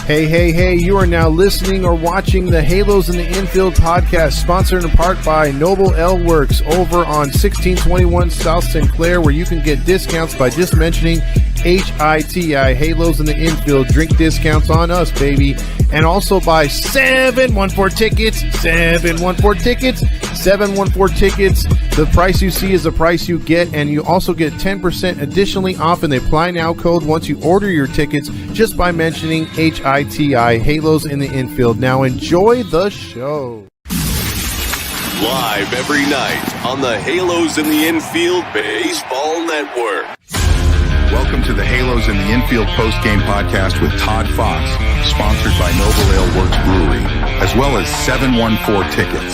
Hey, you are now listening or watching the Halos in the Infield podcast, sponsored in part by Noble L Works over on 1621 South Sinclair, where you can get discounts by just mentioning HITI, Halos in the Infield, drink discounts on us, baby. And also by 714 Tickets. The price you see is the price you get, and you also get 10% additionally off in the Apply Now code once you order your tickets just by mentioning HITI, Halos in the Infield. Now enjoy the show. Live every night on the Halos in the Infield Baseball Network. Welcome to the Halos in the Infield post-game podcast with Todd Fox, sponsored by Noble Ale Works Brewery, as well as 714 Tickets.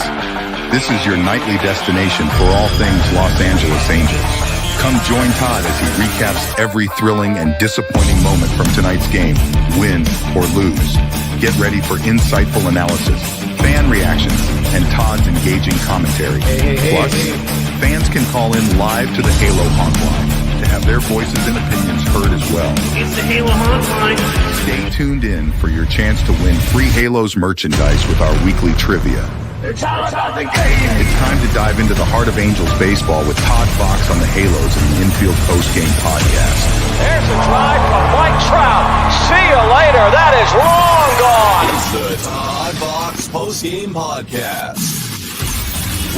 This is your nightly destination for all things Los Angeles Angels. Come join Todd as he recaps every thrilling and disappointing moment from tonight's game, win or lose. Get ready for insightful analysis, fan reactions, and Todd's engaging commentary. Plus, fans can call in live to the Halo hotline to have their voices and opinions heard as well. It's the Halo hotline. Stay tuned in for your chance to win free Halos merchandise with our weekly trivia. It's all about the game. It's time to dive into the heart of Angels baseball with Todd Fox on the Halos in the Infield postgame podcast. There's a drive from Mike Trout. See you later. That is long gone. It's the Todd Fox postgame podcast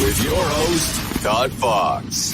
with your host, Todd Fox.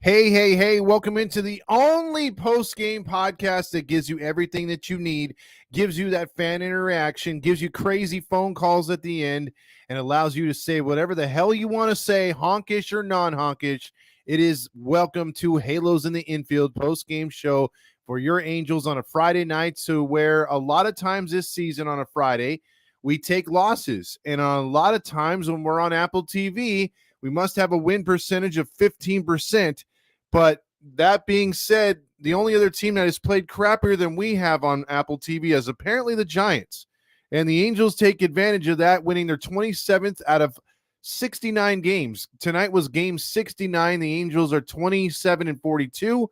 Hey, welcome into the only post-game podcast that gives you everything that you need, gives you that fan interaction, gives you crazy phone calls at the end, and allows you to say whatever the hell you want to say, honkish or non-honkish. It is welcome to Halos in the Infield post-game show for your Angels on a Friday night, so where a lot of times this season on a Friday, we take losses, and a lot of times when we're on Apple TV, we must have a win percentage of 15%. But that being said, the only other team that has played crappier than we have on Apple TV is apparently the Giants. And the Angels take advantage of that, winning their 27th out of 69 games. Tonight was game 69. The Angels are 27-42.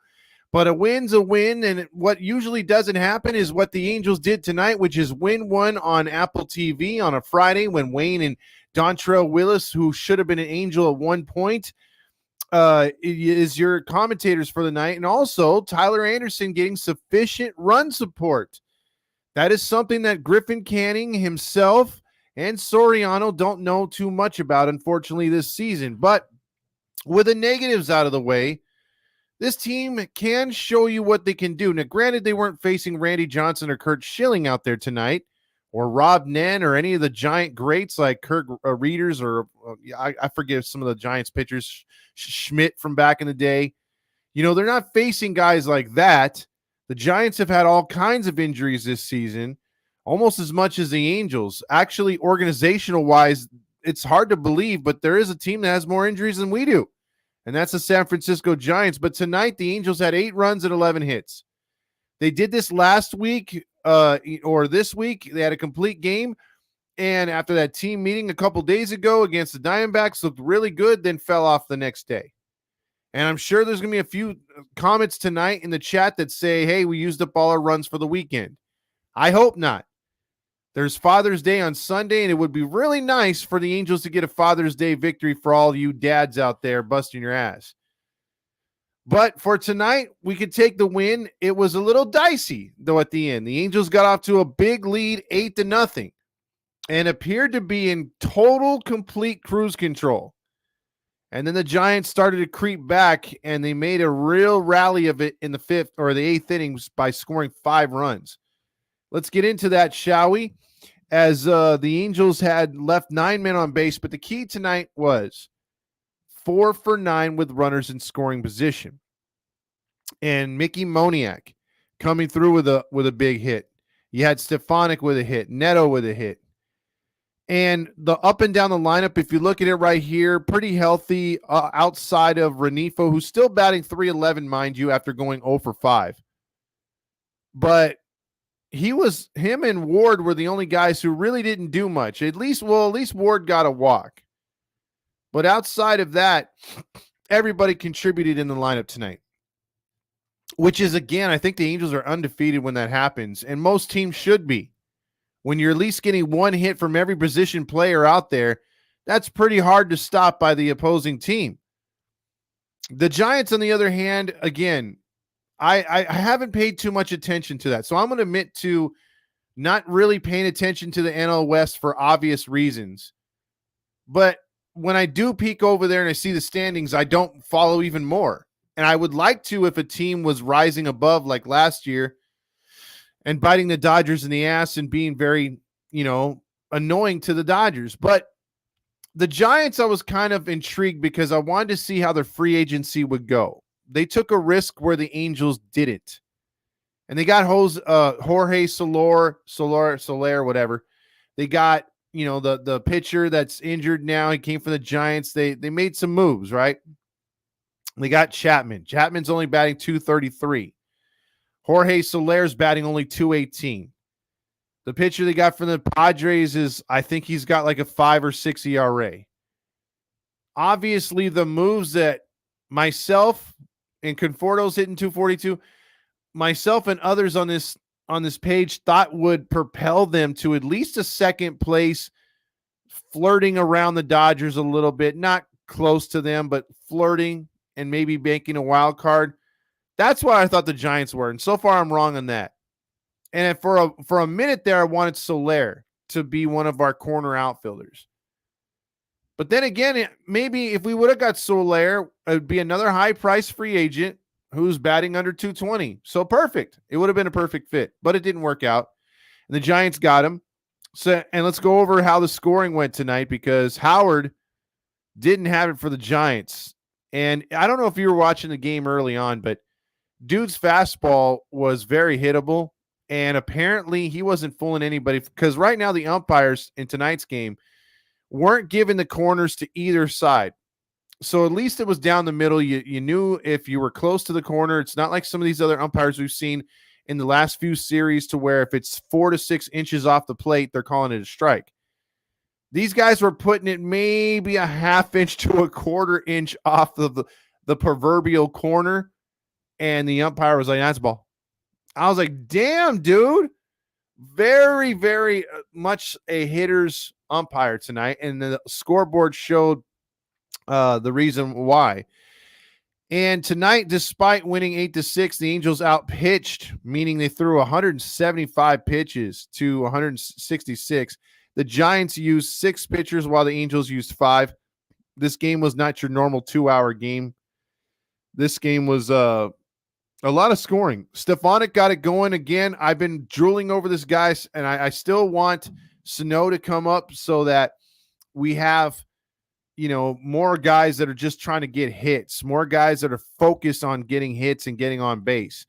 But a win's a win, and what usually doesn't happen is what the Angels did tonight, which is win one on Apple TV on a Friday when Wayne and Dontrell Willis, who should have been an Angel at one point, is your commentators for the night, and also Tyler Anderson getting sufficient run support. That is something that Griffin Canning himself and Soriano don't know too much about, unfortunately, this season. But with the negatives out of the way, this team can show you what they can do. Now, granted, they weren't facing Randy Johnson or Kurt Schilling out there tonight, or Rob Nen, or any of the Giant greats like Kurt Reeders, or I forget some of the Giants pitchers, Schmidt from back in the day. You know, they're not facing guys like that. The Giants have had all kinds of injuries this season, almost as much as the Angels. Actually, organizational-wise, it's hard to believe, but there is a team that has more injuries than we do, and that's the San Francisco Giants. But tonight, the Angels had 8 runs and 11 hits. They did this last week, or this week. They had a complete game, and after that team meeting a couple days ago against the Diamondbacks, looked really good, then fell off the next day. And I'm sure there's going to be a few comments tonight in the chat that say, hey, we used up all our runs for the weekend. I hope not. There's Father's Day on Sunday, and it would be really nice for the Angels to get a Father's Day victory for all you dads out there busting your ass. But for tonight, we could take the win. It was a little dicey, though, at the end. The Angels got off to a big lead, 8-0, and appeared to be in total, complete cruise control. And then the Giants started to creep back, and they made a real rally of it in the 5th or the 8th innings by scoring 5 runs. Let's get into that, shall we? As the Angels had left 9 men on base, but the key tonight was 4 for 9 with runners in scoring position. And Mickey Moniak coming through with a big hit. You had Stefanik with a hit, Neto with a hit. And the up and down the lineup, if you look at it right here, pretty healthy outside of Renifo, who's still batting .311, mind you, after going 0 for 5. But him and Ward were the only guys who really didn't do much. At least Ward got a walk. But outside of that, everybody contributed in the lineup tonight. which is, again, I think the Angels are undefeated when that happens, and most teams should be. When you're at least getting one hit from every position player out there, that's pretty hard to stop by the opposing team. The Giants, on the other hand, again, I haven't paid too much attention to that. So I'm going to admit to not really paying attention to the NL West for obvious reasons. But when I do peek over there and I see the standings, I don't follow even more. And I would like to if a team was rising above like last year and biting the Dodgers in the ass and being very, annoying to the Dodgers. But the Giants, I was kind of intrigued because I wanted to see how their free agency would go. They took a risk where the Angels didn't. And they got Jorge Soler, whatever. They got, the pitcher that's injured now. He came from the Giants. They made some moves, right? They got Chapman. Chapman's only batting .233. Jorge Soler's batting only .218. The pitcher they got from the Padres is, I think he's got like a 5 or 6 ERA. Obviously, the moves that myself and Conforto's hitting .242, myself and others on this page thought would propel them to at least a second place, flirting around the Dodgers a little bit, not close to them, but flirting and maybe banking a wild card. That's what I thought the Giants were, and so far I'm wrong on that. And for a minute there, I wanted Soler to be one of our corner outfielders. But then again, maybe if we would have got Soler, it would be another high-price free agent who's batting under .220. So perfect. It would have been a perfect fit, but it didn't work out. And the Giants got him. So, and let's go over how the scoring went tonight, because Howard didn't have it for the Giants. And I don't know if you were watching the game early on, but dude's fastball was very hittable. And apparently he wasn't fooling anybody, because right now the umpires in tonight's game weren't giving the corners to either side. So at least it was down the middle. You knew if you were close to the corner. It's not like some of these other umpires we've seen in the last few series to where if it's 4 to 6 inches off the plate, they're calling it a strike. These guys were putting it maybe a half inch to a quarter inch off of the proverbial corner, and the umpire was like, that's ball. I was like, damn, dude. Very, very much a hitter's umpire tonight, and the scoreboard showed the reason why. And tonight, despite winning 8-6, the Angels outpitched, meaning they threw 175 pitches to 166. The Giants used 6 pitchers while the Angels used 5. This game was not your normal 2-hour game. This game was a lot of scoring. Stefanik got it going again. I've been drooling over this guy, and I still want Sano to come up so that we have, more guys that are just trying to get hits, more guys that are focused on getting hits and getting on base.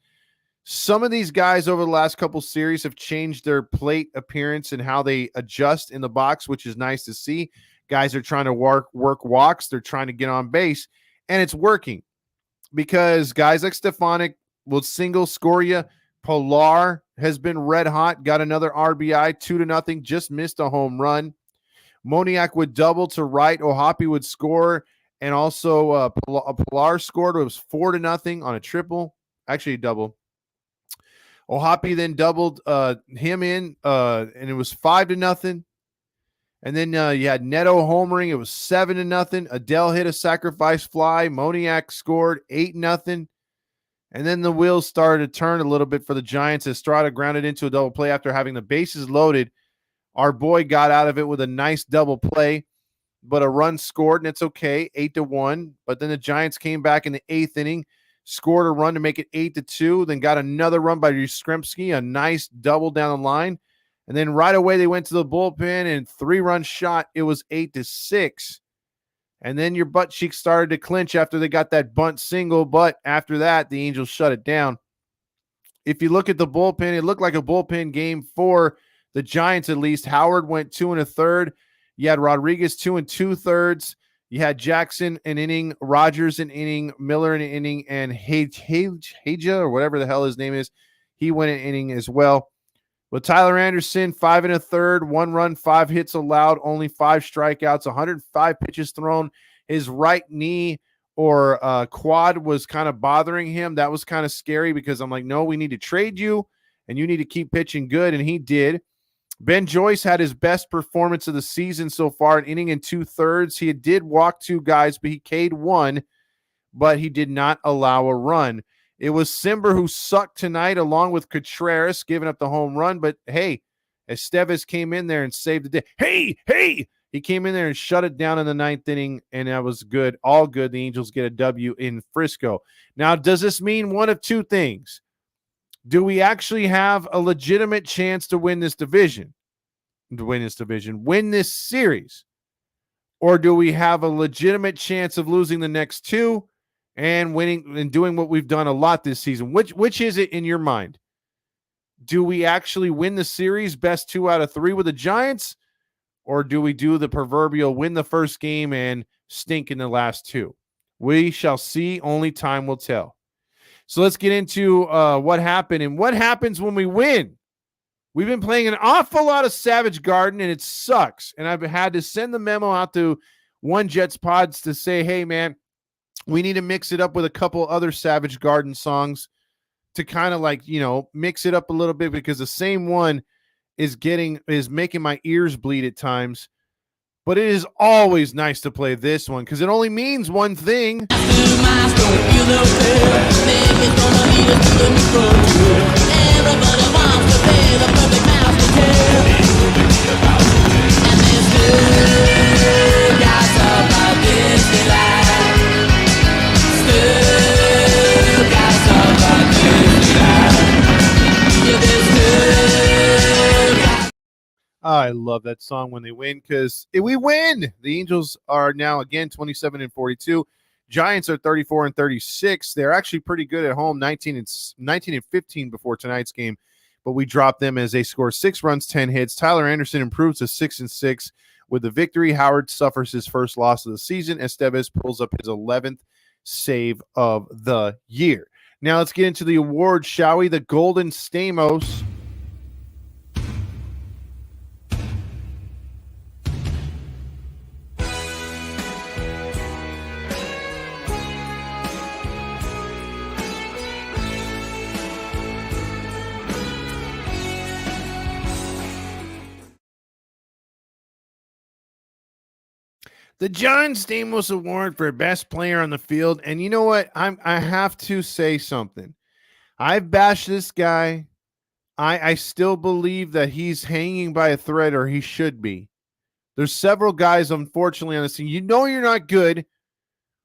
Some of these guys over the last couple series have changed their plate appearance and how they adjust in the box, which is nice to see. Guys are trying to work walks. They're trying to get on base, and it's working because guys like Stefanik will single score you. Pilar has been red hot, got another RBI, 2-0, just missed a home run. Moniak would double to right. Ohapi would score, and also Pilar scored. It was 4-0 on a triple, actually a double. Ohapi then doubled him in, and it was 5-0. And then you had Neto homering. It was 7-0. Adele hit a sacrifice fly. Moniak scored 8-0. And then the wheels started to turn a little bit for the Giants. Estrada grounded into a double play after having the bases loaded. Our boy got out of it with a nice double play, but a run scored, and it's okay, 8-1. But then the Giants came back in the 8th inning, scored a run to make it 8-2, then got another run by Yastrzemski, a nice double down the line. And then right away they went to the bullpen and 3-run shot. It was 8-6. And then your butt cheeks started to clinch after they got that bunt single. But after that, the Angels shut it down. If you look at the bullpen, it looked like a bullpen game for the Giants at least. Howard went 2 1/3. You had Rodriguez 2 2/3. You had Jackson an inning, Rogers an inning, Miller an inning, and Haja or whatever the hell his name is, he went an inning as well. But Tyler Anderson, 5 1/3, 1 run, 5 hits allowed, only 5 strikeouts, 105 pitches thrown. His right knee quad was kind of bothering him. That was kind of scary because I'm like, no, we need to trade you and you need to keep pitching good. And he did. Ben Joyce had his best performance of the season so far, an inning and 2/3. He did walk 2 guys, but he K'd 1, but he did not allow a run. It was Simber who sucked tonight, along with Contreras, giving up the home run. But hey, Estevez came in there and saved the day. Hey! He came in there and shut it down in the 9th inning, and that was good. All good. The Angels get a W in Frisco. Now, does this mean one of 2 things? Do we actually have a legitimate chance to win this division? Win this series? Or do we have a legitimate chance of losing the next 2 and winning and doing what we've done a lot this season? Which is it in your mind? Do we actually win the series, best 2 out of 3 with the Giants? Or do we do the proverbial win the first game and stink in the last 2? We shall see. Only time will tell. So let's get into what happened and what happens when we win. We've been playing an awful lot of Savage Garden, and it sucks. And I've had to send the memo out to One Jets pods to say, hey, man, we need to mix it up with a couple other Savage Garden songs to kind of like, mix it up a little bit, because the same one is making my ears bleed at times. But it is always nice to play this one because it only means one thing. I love that song when they win, because we win. The Angels are now again 27-42. Giants are 34-36. They're actually pretty good at home, 19-15 before tonight's game, but we dropped them as they score 6 runs, 10 hits. Tyler Anderson improves to 6-6 with the victory. Howard suffers his first loss of the season. Estevez pulls up his 11th save of the year. Now let's get into the awards, shall we? The Golden Stamos. The John Stamos Award for Best Player on the Field. And you know what? I have to say something. I've bashed this guy. I still believe that he's hanging by a thread, or he should be. There's several guys, unfortunately, on the scene. You know you're not good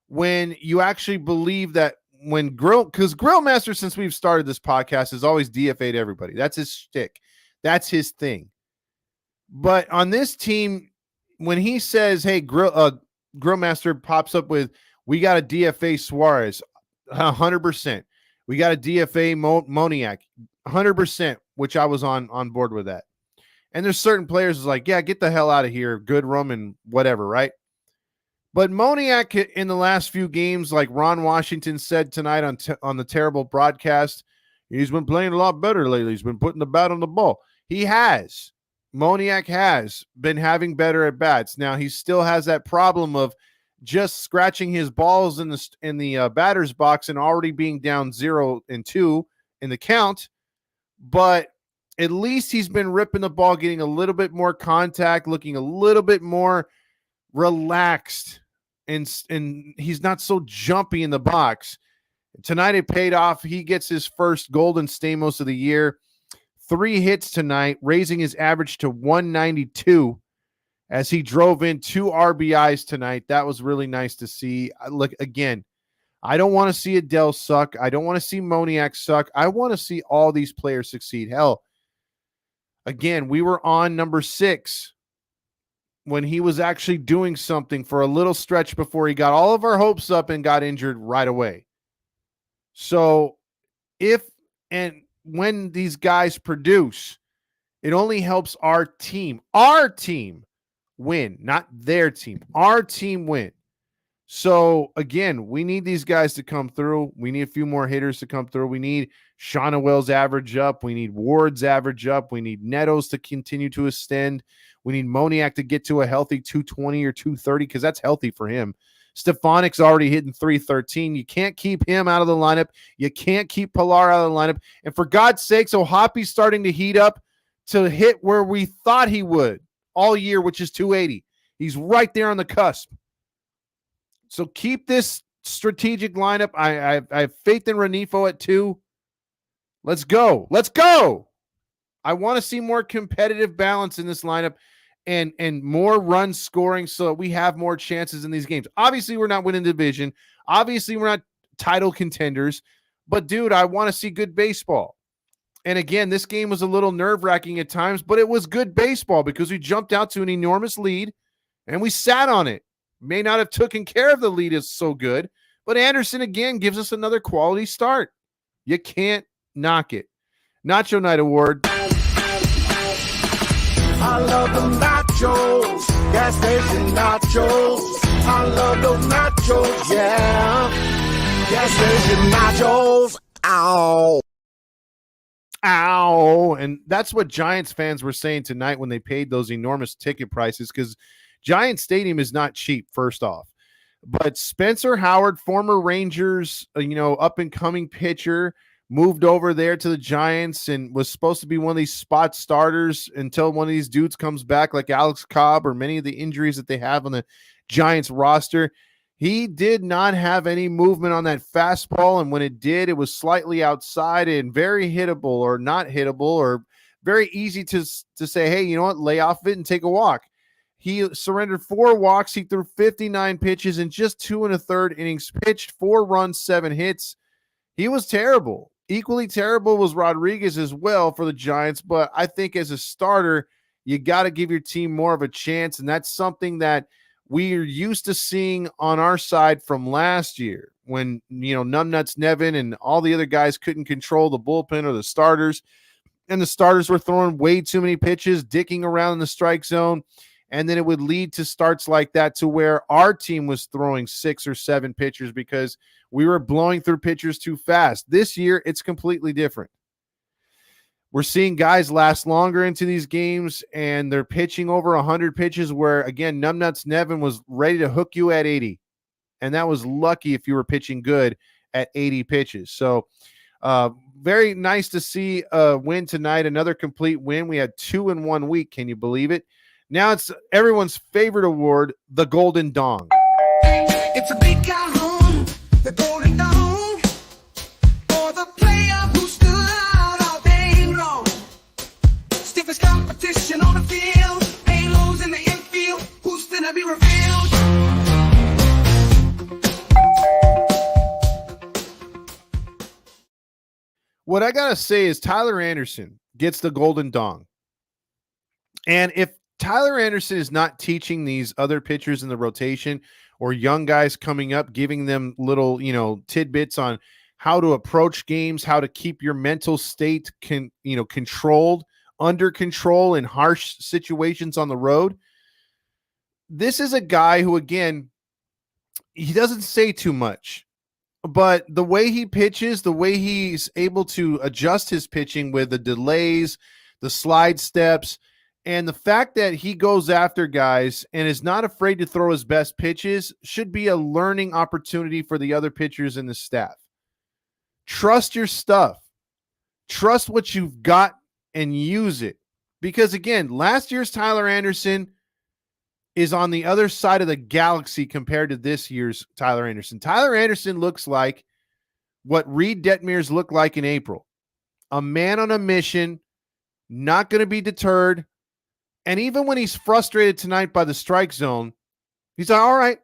when you actually believe that when because Grillmaster, since we've started this podcast, has always DFA'd everybody. That's his shtick. That's his thing. But on this team, when he says, hey, Grillmaster pops up with, we got a DFA Suarez, 100%. We got a DFA Moniak, 100%, which I was on board with that. And there's certain players who's like, yeah, get the hell out of here, Goodrum and whatever, right? But Moniak in the last few games, like Ron Washington said tonight on the terrible broadcast, he's been playing a lot better lately. He's been putting the bat on the ball. He has. Moniak has been having better at bats. Now he still has that problem of just scratching his balls in the batter's box and already being down 0-2 in the count. But at least he's been ripping the ball, getting a little bit more contact, looking a little bit more relaxed, and he's not so jumpy in the box. Tonight it paid off. He gets his first Golden Stamos of the year. 3 hits tonight, raising his average to 192 as he drove in 2 RBIs tonight. That was really nice to see. Look, again, I don't want to see Adele suck. I don't want to see Moniak suck. I want to see all these players succeed. Hell, again, we were on number 6 when he was actually doing something for a little stretch before he got all of our hopes up and got injured right away. So when these guys produce, it only helps our team win, not their team, our team win. So again, we need these guys to come through. We need a few more hitters to come through. We need Shauna Wells' average up. We need Ward's average up. We need Neto's to continue to extend. We need Moniak to get to a healthy 220 or 230, because that's healthy for him. Stefanic's already hitting 313. You can't keep him out of the lineup. You can't keep Pilar out of the lineup. And for God's sakes, O'Hoppy's starting to heat up to hit where we thought he would all year, which is 280. He's right there on the cusp. So keep this strategic lineup. I have faith in Renifo at 2. Let's go. Let's go. I want to see more competitive balance in this lineup and more run scoring so that we have more chances in these games. Obviously, we're not winning the division. Obviously, we're not title contenders. But, dude, I want to see good baseball. And, again, this game was a little nerve-wracking at times, but it was good baseball because we jumped out to an enormous lead and we sat on it. May not have taken care of the lead is so good, but Anderson, again, gives us another quality start. You can't knock it. Nacho Night Award. I love the nachos, gas station nachos. I love those nachos, yeah. Gas station nachos, ow. Ow. And that's what Giants fans were saying tonight when they paid those enormous ticket prices, because Giant Stadium is not cheap, first off. But Spencer Howard, former Rangers, up-and-coming pitcher, moved over there to the Giants and was supposed to be one of these spot starters until one of these dudes comes back like Alex Cobb or many of the injuries that they have on the Giants roster. He did not have any movement on that fastball, and when it did, it was slightly outside and very hittable or not hittable or very easy to say, hey, you know what, lay off it and take a walk. He surrendered 4 walks. He threw 59 pitches in just 2 1/3 innings pitched, 4 runs, 7 hits. He was terrible. Equally terrible was Rodriguez as well for the Giants, but I think as a starter, you got to give your team more of a chance, and that's something that we are used to seeing on our side from last year when, Numbnuts Nevin and all the other guys couldn't control the bullpen or the starters, and the starters were throwing way too many pitches, dicking around in the strike zone, and then it would lead to starts like that to where our team was throwing 6 or 7 pitchers because we were blowing through pitchers too fast. This year, it's completely different. We're seeing guys last longer into these games, and they're pitching over 100 pitches where, again, Numbnuts Nevin was ready to hook you at 80, and that was lucky if you were pitching good at 80 pitches. So very nice to see a win tonight, another complete win. We had 2 in 1 week. Can you believe it? Now it's everyone's favorite award, the Golden Dong. It's a big calhoun, the golden dome, for the player who stood out all day long. Stiffest competition on the field, halos in the infield, who's finna be revealed? What I gotta say is Tyler Anderson gets the Golden Dong. And if Tyler Anderson is not teaching these other pitchers in the rotation or young guys coming up, giving them little, tidbits on how to approach games, how to keep your mental state controlled, under control in harsh situations on the road. This is a guy who, again, he doesn't say too much, but the way he pitches, the way he's able to adjust his pitching with the delays, the slide steps, and the fact that he goes after guys and is not afraid to throw his best pitches should be a learning opportunity for the other pitchers in the staff. Trust your stuff. Trust what you've got and use it. Because, again, last year's Tyler Anderson is on the other side of the galaxy compared to this year's Tyler Anderson. Tyler Anderson looks like what Reed Detmers looked like in April. A man on a mission, not going to be deterred. And even when he's frustrated tonight by the strike zone, he's like, all right,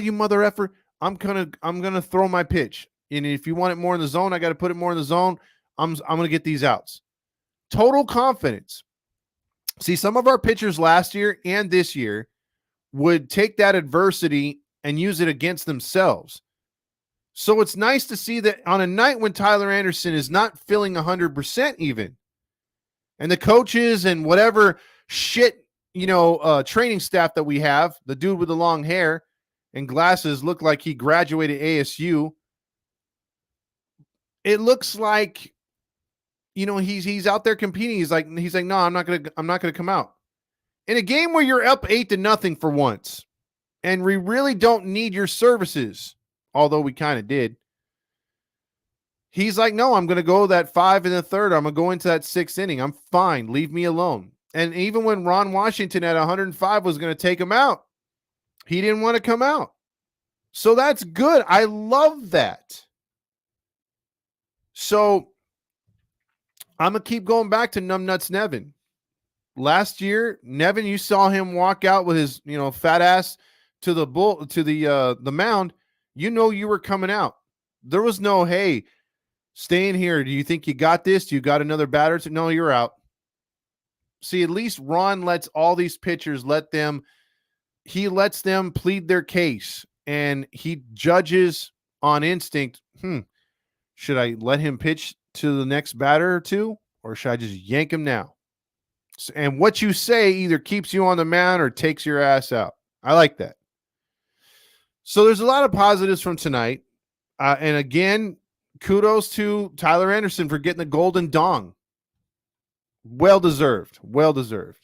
you mother effer. I'm gonna throw my pitch. And if you want it more in the zone, I got to put it more in the zone. I'm gonna get these outs. Total confidence. See, some of our pitchers last year and this year would take that adversity and use it against themselves. So it's nice to see that on a night when Tyler Anderson is not feeling 100% even, and the coaches and whatever shit, training staff that we have, the dude with the long hair and glasses looked like he graduated ASU. It looks like, he's out there competing. He's like, no, I'm not gonna come out in a game where you're up 8-0 for once, and we really don't need your services, although we kind of did. He's like, no, I'm going to go that 5 in the third. I'm going to go into that 6th inning. I'm fine. Leave me alone. And even when Ron Washington at 105 was going to take him out, he didn't want to come out. So that's good. I love that. So I'm going to keep going back to Numbnuts Nevin. Last year, Nevin, you saw him walk out with his, fat ass to the mound. You were coming out. There was no, hey, stay in here. Do you think you got this? Do you got another batter? No, you're out. See, at least Ron lets all these pitchers he lets them plead their case, and he judges on instinct. Should I let him pitch to the next batter or two, or should I just yank him now? And what you say either keeps you on the mound or takes your ass out. I like that. So there's a lot of positives from tonight. And again, kudos to Tyler Anderson for getting the golden dong. Well deserved. Well deserved.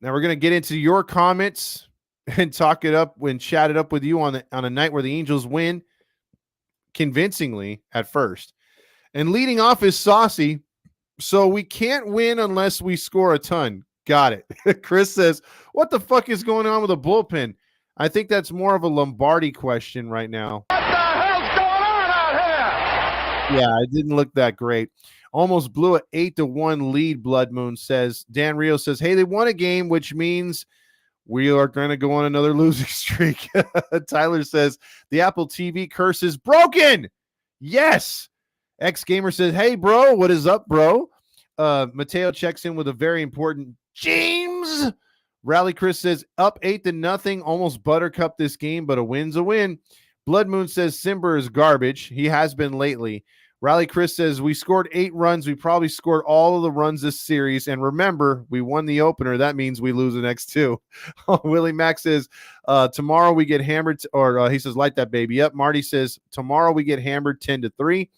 Now we're going to get into your comments and talk it up and chat it up with you on a night where the Angels win convincingly at first. And leading off is Saucy. So we can't win unless we score a ton. Got it. Chris says, what the fuck is going on with the bullpen? I think that's more of a Lombardi question right now. What the hell's going on out here? Yeah, it didn't look that great. Almost blew an 8-1 lead, Blood Moon says. Dan Rio says, hey, they won a game, which means we are going to go on another losing streak. Tyler says, the Apple TV curse is broken. Yes. X-Gamer says, hey, bro, what is up, bro? Mateo checks in with a very important James. Rally Chris says, up 8-0, almost buttercup this game, but a win's a win. Blood Moon says, Simber is garbage. He has been lately. Rally Chris says, we scored 8 runs. We probably scored all of the runs this series. And remember, we won the opener. That means we lose the next 2. Willie Mack says, tomorrow we get hammered. He says, light that baby up. Marty says, tomorrow we get hammered 10-3.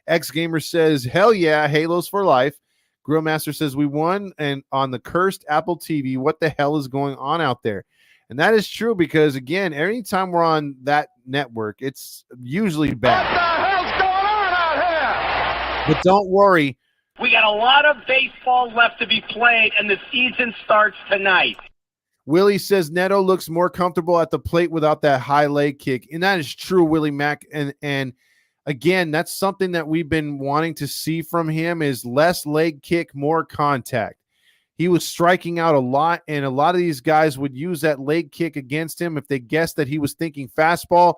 X-Gamer says, hell yeah, Halos for life. Grillmaster says, we won and on the cursed Apple TV. What the hell is going on out there? And that is true because, again, anytime we're on that network, it's usually bad. What the hell's going on out here? But don't worry. We got a lot of baseball left to be played, and the season starts tonight. Willie says Neto looks more comfortable at the plate without that high leg kick. And that is true, Willie Mack. And again, that's something that we've been wanting to see from him is less leg kick, more contact. He was striking out a lot, and a lot of these guys would use that leg kick against him if they guessed that he was thinking fastball,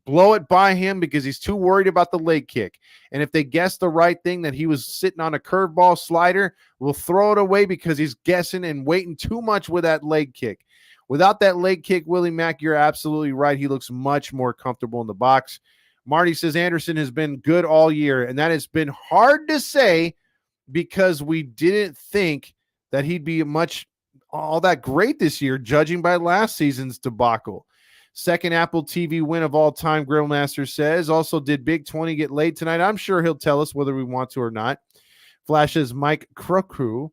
blow it by him because he's too worried about the leg kick. And if they guessed the right thing, that he was sitting on a curveball slider, we'll throw it away because he's guessing and waiting too much with that leg kick. Without that leg kick, Willie Mack, you're absolutely right. He looks much more comfortable in the box. Marty says Anderson has been good all year, and that has been hard to say because we didn't think that he'd be all that great this year, judging by last season's debacle. Second Apple TV win of all time, Grillmaster says. Also, did Big 20 get laid tonight? I'm sure he'll tell us whether we want to or not. Flashes Mike Crocu.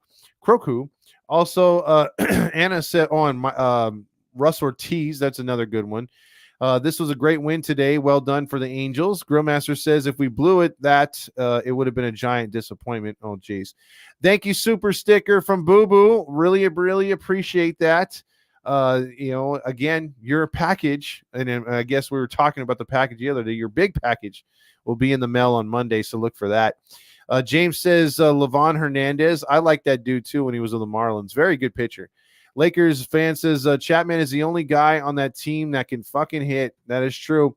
Also, Anna said on Russ Ortiz. That's another good one. This was a great win today. Well done for the Angels. Grillmaster says if we blew it, it would have been a giant disappointment. Oh, geez. Thank you, Super Sticker from Boo Boo. Really, really appreciate that. Again, your package, and I guess we were talking about the package the other day. Your big package will be in the mail on Monday, so look for that. James says Levon Hernandez. I like that dude, too, when he was with the Marlins. Very good pitcher. Lakers fan says Chapman is the only guy on that team that can fucking hit. That is true.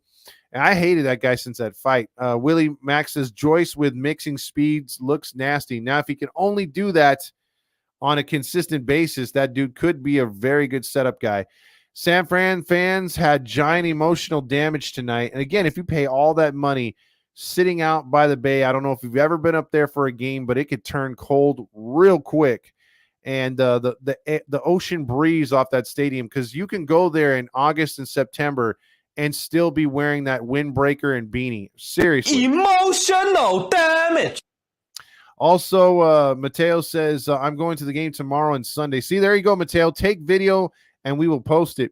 And I hated that guy since that fight. Willie Max says Joyce with mixing speeds looks nasty. Now, if he can only do that on a consistent basis, that dude could be a very good setup guy. San Fran fans had giant emotional damage tonight. And again, if you pay all that money sitting out by the bay, I don't know if you've ever been up there for a game, but it could turn cold real quick. And the ocean breeze off that stadium, because you can go there in August and September and still be wearing that windbreaker and beanie. Seriously. Emotional damage. Also, Mateo says, I'm going to the game tomorrow and Sunday. See, there you go, Mateo. Take video and we will post it.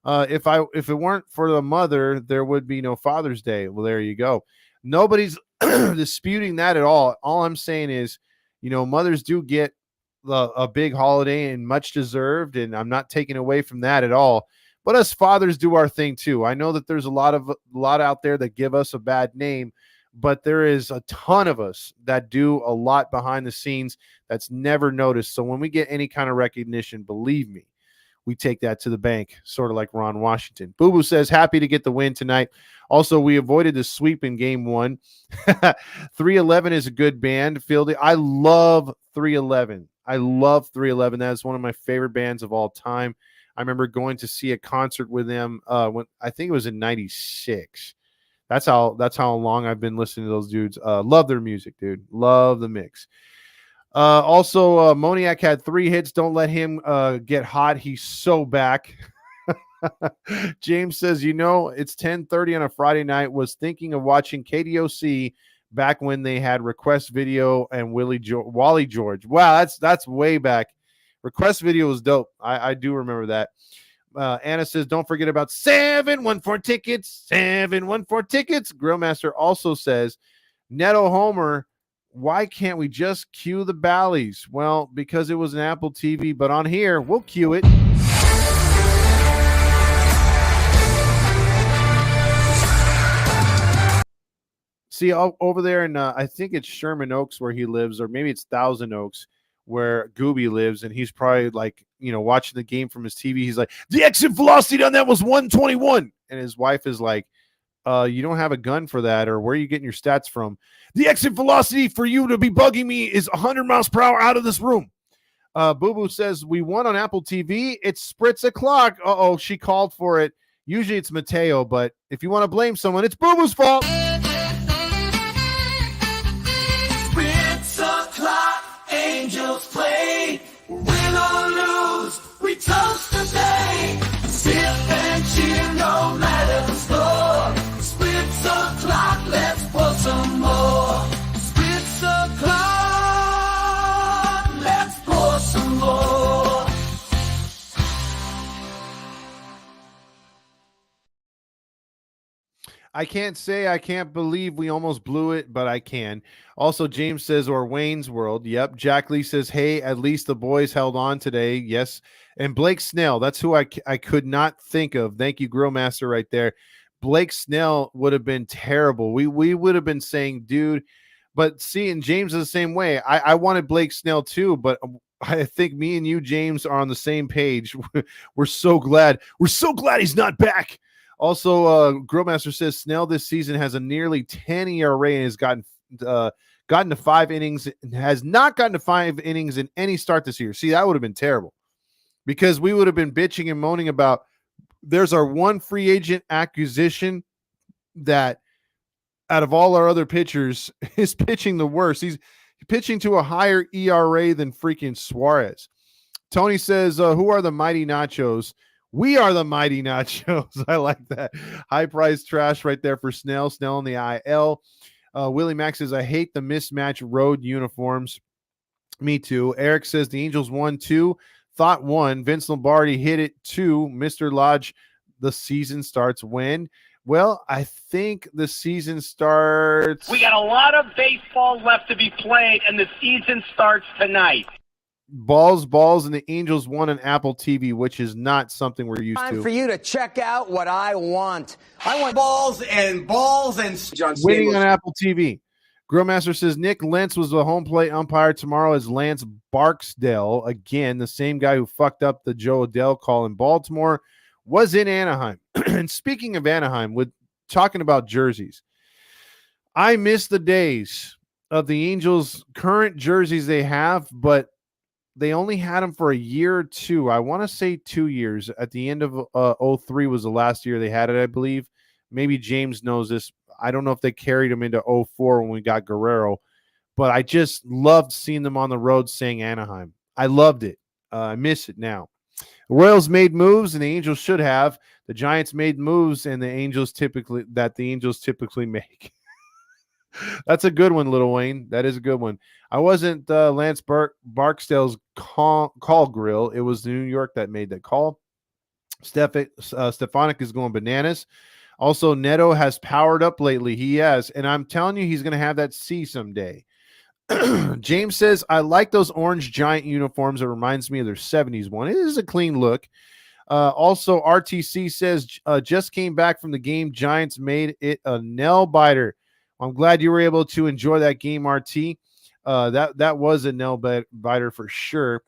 If it weren't for the mother, there would be no Father's Day. Well, there you go. Nobody's disputing that at all. All I'm saying is, mothers do get a big holiday and much deserved, and I'm not taking away from that at all. But us fathers do our thing too. I know that there's a lot out there that give us a bad name, but there is a ton of us that do a lot behind the scenes that's never noticed. So when we get any kind of recognition, believe me, we take that to the bank, sort of like Ron Washington. Boo Boo says, happy to get the win tonight. Also, we avoided the sweep in game 1. 311 is a good band. Fielding. I love 311. I love 311. That is one of my favorite bands of all time. I remember going to see a concert with them when I think it was in 96. That's how long I've been listening to those dudes. Love their music, dude. Love the mix. Also, Moniak had 3 hits. Don't let him get hot. He's so back. James says, it's 10:30 on a Friday night. Was thinking of watching KDOC back when they had Request Video and Wally George. Wow, that's way back. Request Video was dope. I do remember that. Anna says, don't forget about 714 tickets. 714 tickets. Grillmaster also says, Neto Homer, why can't we just cue the Bally's? Well, because it was an Apple TV, but on here, we'll cue it. See, over there in, I think it's Sherman Oaks where he lives, or maybe it's Thousand Oaks where Gooby lives, and he's probably like, watching the game from his TV. He's like, the exit velocity on that was 121. And his wife is like, you don't have a gun for that, or where are you getting your stats from? The exit velocity for you to be bugging me is 100 miles per hour out of this room. Boo Boo says, we won on Apple TV. It's Spritz o'clock. Uh-oh, she called for it. Usually it's Mateo, but if you want to blame someone, it's Boo Boo's fault. Spritz o'clock, angels play. Win or lose, we toast the day. Sip and cheer, no matter the score. Spritz o'clock, let's pour some more. Spritz o'clock, let's pour some more. I can't say I can't believe we almost blew it, but I can. Also, James says, or Wayne's World. Yep. Jack Lee says, hey, at least the boys held on today. Yes. And Blake Snell, that's who I could not think of. Thank you, Grillmaster, right there. Blake Snell would have been terrible. We would have been saying, dude, but see, and James is the same way. I wanted Blake Snell too, but I think me and you, James, are on the same page. We're so glad. We're so glad he's not back. Also, Grillmaster says Snell this season has a nearly 10 ERA and has gotten to 5 innings, has not gotten to 5 innings in any start this year. See, that would have been terrible because we would have been bitching and moaning about there's our one free agent acquisition that out of all our other pitchers is pitching the worst. He's pitching to a higher ERA than freaking Suarez. Tony says, who are the Mighty Nachos? We are the Mighty Nachos. I like that. High price trash right there for Snell. Snell on the IL. Willie Max says, I hate the mismatched road uniforms. Me too. Eric says the Angels won 2. Thought 1. Vince Lombardi hit it 2. Mr. Lodge, the season starts when? Well, I think the season starts. We got a lot of baseball left to be played, and the season starts tonight. Balls, and the Angels won an Apple TV, which is not something we're used to. Time for you to check out what I want. I want balls and John winning on Apple TV. Grillmaster says Nick Lentz was the home plate umpire tomorrow as Lance Barksdale, again, the same guy who fucked up the Joe Adele call in Baltimore, was in Anaheim. And speaking of Anaheim, with talking about jerseys, I miss the days of the Angels' current jerseys they have, but they only had them for a year or 2. I want to say 2 years. At the end of 03 was the last year they had it, I believe. Maybe James knows this. I don't know if they carried them into 04 when we got Guerrero, but I just loved seeing them on the road saying Anaheim. I loved it. I miss it now. The Royals made moves, and the Angels should have. The Giants made moves, and the Angels typically make. That's a good one, Little Wayne. That is a good one. I wasn't Lance Barksdale's call grill. It was New York that made that call. Stefanik is going bananas. Also, Neto has powered up lately. He has. And I'm telling you, he's going to have that C someday. James says, I like those orange Giant uniforms. It reminds me of their 70s one. It is a clean look. Also, RTC says, just came back from the game. Giants made it a nail biter. I'm glad you were able to enjoy that game, RT. That was a nail biter for sure.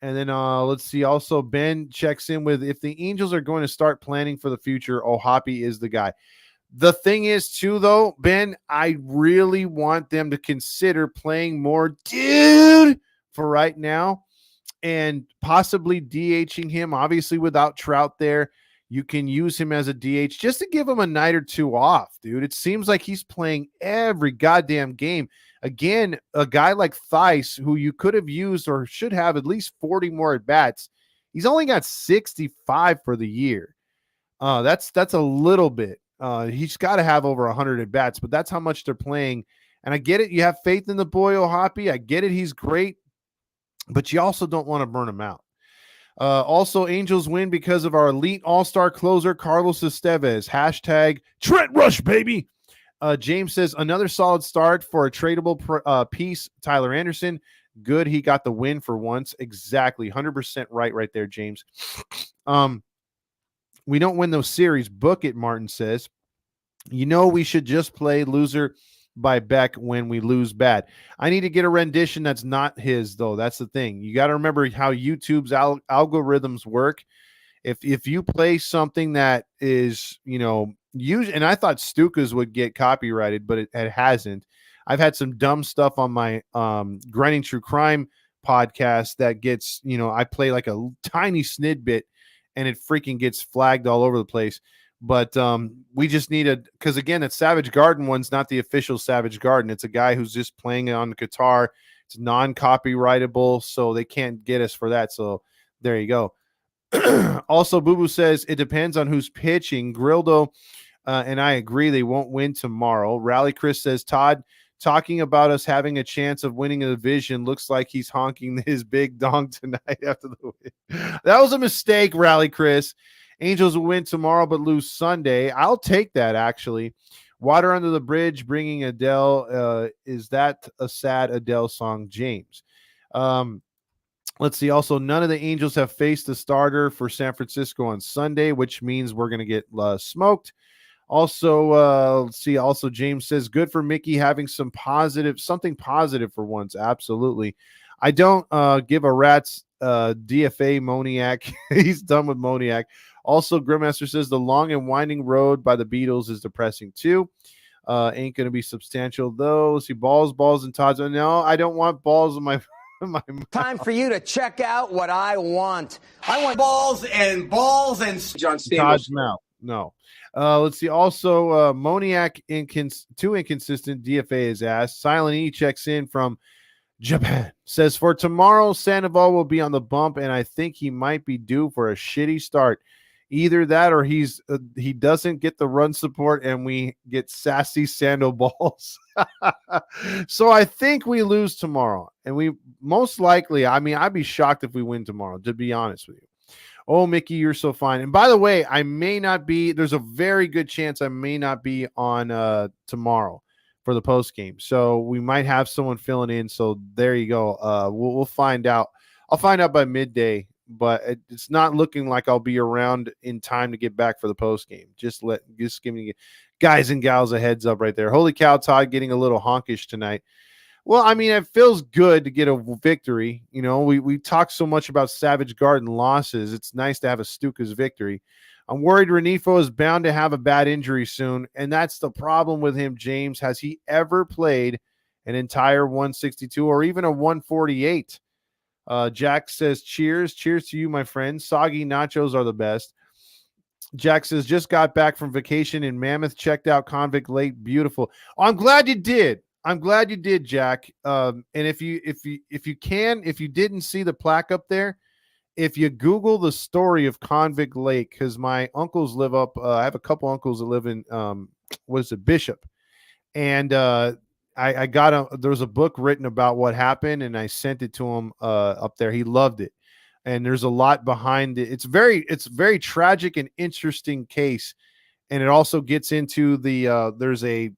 And then let's see. Also, Ben checks in with, if the Angels are going to start planning for the future, Hoppy is the guy. The thing is, too, though, Ben, I really want them to consider playing more dude for right now and possibly DHing him. Obviously, without Trout there, you can use him as a DH just to give him a night or two off, dude. It seems like he's playing every goddamn game. Again, a guy like Theis, who you could have used or should have at least 40 more at bats, he's only got 65 for the year. That's a little bit. He's got to have over 100 at bats, but that's how much they're playing. And I get it. You have faith in the boy Hoppy. I get it. He's great, but you also don't want to burn him out. Also, Angels win because of our elite all-star closer, Carlos Estevez. Hashtag Trent Rush, baby. James says, another solid start for a tradable piece, Tyler Anderson. Good, he got the win for once. Exactly, 100% right there, James. We don't win those series. Book it, Martin says. We should just play loser by Beck when we lose bad. I need to get a rendition that's not his, though. That's the thing. You got to remember how YouTube's algorithms work. If you play something that is, usually, and I thought Stukas would get copyrighted, but it hasn't. I've had some dumb stuff on my Grinding True Crime podcast that gets, I play like a tiny snidbit and it freaking gets flagged all over the place. But we just need because again, that Savage Garden one's not the official Savage Garden. It's a guy who's just playing it on the guitar. It's non-copyrightable, so they can't get us for that. So there you go. Also, Boo Boo says it depends on who's pitching. Grildo and I agree they won't win tomorrow. Rally Chris says, Todd, talking about us having a chance of winning a division looks like he's honking his big dong tonight after the win. That was a mistake, Rally Chris. Angels will win tomorrow but lose Sunday. I'll take that, actually. Water Under the Bridge, bringing Adele. Is that a sad Adele song, James? Let's see. Also, none of the Angels have faced a starter for San Francisco on Sunday, which means we're going to get smoked. Also, let's see. Also, James says, good for Mickey having something positive for once. Absolutely. I don't give a rat's DFA Moniac. He's done with Moniac. Also, Grimmaster says the long and winding road by the Beatles is depressing too. Ain't going to be substantial though. Let's see, balls, and Todd's. No, I don't want balls in my Time for you to check out what I want. I want balls and John Stamos. Todd's mouth. No. Let's see. Also, Moniac too inconsistent. DFA is asked. Silent E checks in from Japan. Says for tomorrow, Sandoval will be on the bump, and I think he might be due for a shitty start. Either that or he doesn't get the run support and we get sassy Sandoval's. So I think we lose tomorrow. And we most likely, I'd be shocked if we win tomorrow, to be honest with you. Oh, Mickey, you're so fine. And by the way, I may not be, there's a very good chance I may not be on tomorrow for the post game. So we might have someone filling in. So there you go. We'll find out. I'll find out by midday. But it's not looking like I'll be around in time to get back for the post game. Just give me guys and gals a heads up right there. Holy cow, Todd getting a little honkish tonight. Well, it feels good to get a victory. We talk so much about Savage Garden losses. It's nice to have a Stukas victory. I'm worried Renifo is bound to have a bad injury soon, and that's the problem with him, James. Has he ever played an entire 162 or even a 148? Jack says, cheers to you, my friend. Soggy nachos are the best. Jack says, just got back from vacation in Mammoth, checked out Convict Lake. Beautiful. Oh, I'm glad you did, Jack. And if you didn't see the plaque up there, if you Google the story of Convict Lake, because my uncles live up, I have a couple uncles that live in Bishop, and I got there was a book written about what happened, and I sent it to him up there. He loved it. and there's a lot behind it. It's very tragic and interesting case, and it also gets into the there's a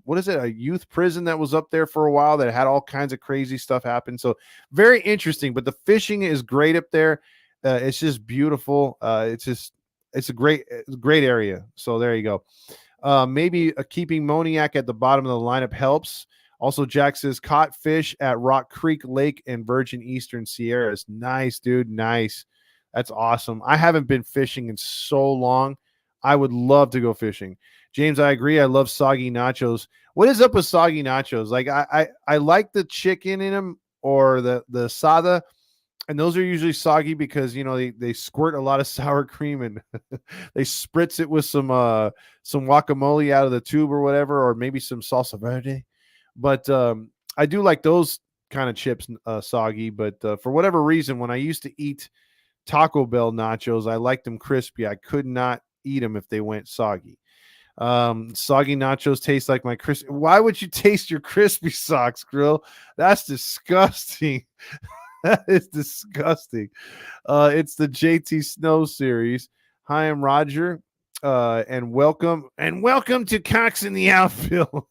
what is it, a youth prison that was up there for a while that had all kinds of crazy stuff happen. So very interesting. But the fishing is great up there. It's just beautiful. It's a great area. So there you go. Maybe keeping Moniak at the bottom of the lineup helps. Also, Jack says caught fish at Rock Creek Lake and Virgin Eastern Sierras. Nice, dude. Nice. That's awesome. I haven't been fishing in so long. I would love to go fishing. James, I agree. I love soggy nachos. What is up with soggy nachos? Like I like the chicken in them or the sada, and those are usually soggy because they squirt a lot of sour cream and they spritz it with some guacamole out of the tube or whatever, or maybe some salsa verde. But I do like those kind of chips soggy. But for whatever reason, when I used to eat Taco Bell nachos, I liked them crispy. I could not eat them if they went soggy. Soggy nachos taste like my crispy. Why would you taste your crispy socks, Grill? That's disgusting. That is disgusting. It's the JT Snow series. Hi, I'm Roger, and welcome to Cox in the outfield.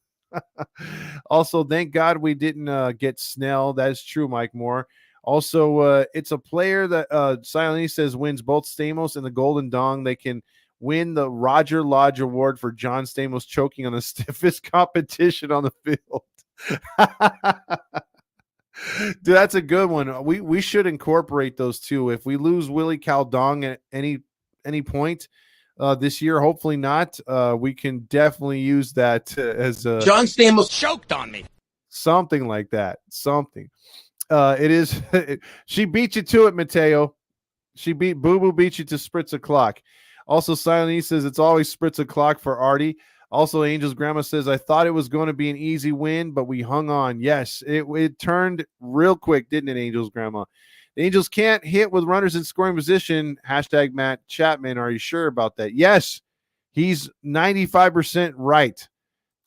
Also, thank God we didn't get Snell. That's true, Mike Moore. Also, it's a player that Silently says wins both Stamos and the Golden Dong. They can win the Roger Lodge Award for John Stamos choking on the stiffest competition on the field. Dude, that's a good one. We should incorporate those two. If we lose Willie Caldong at any point this year, hopefully not, we can definitely use that as a John Stamos choked on me. Something like that. Something. It is. She beat you to it, Mateo. Boo Boo beat you to Spritz O'Clock. Also, Silent E says it's always Spritz O'Clock for Artie. Also, Angel's grandma says, I thought it was going to be an easy win, but we hung on. Yes, it turned real quick, didn't it, Angel's grandma? The Angels can't hit with runners in scoring position. Hashtag Matt Chapman. Are you sure about that? Yes, he's 95% right.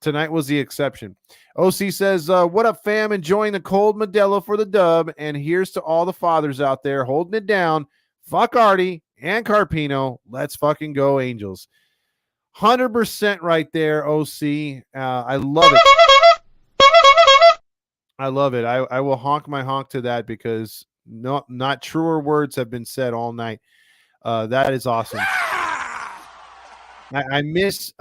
Tonight was the exception. OC says, what up, fam? Enjoying the cold Modelo for the dub. And here's to all the fathers out there holding it down. Fuck Artie and Carpino. Let's fucking go, Angels. 100% right there, OC. I love it. I love it. I will honk my honk to that because not truer words have been said all night. That is awesome. I miss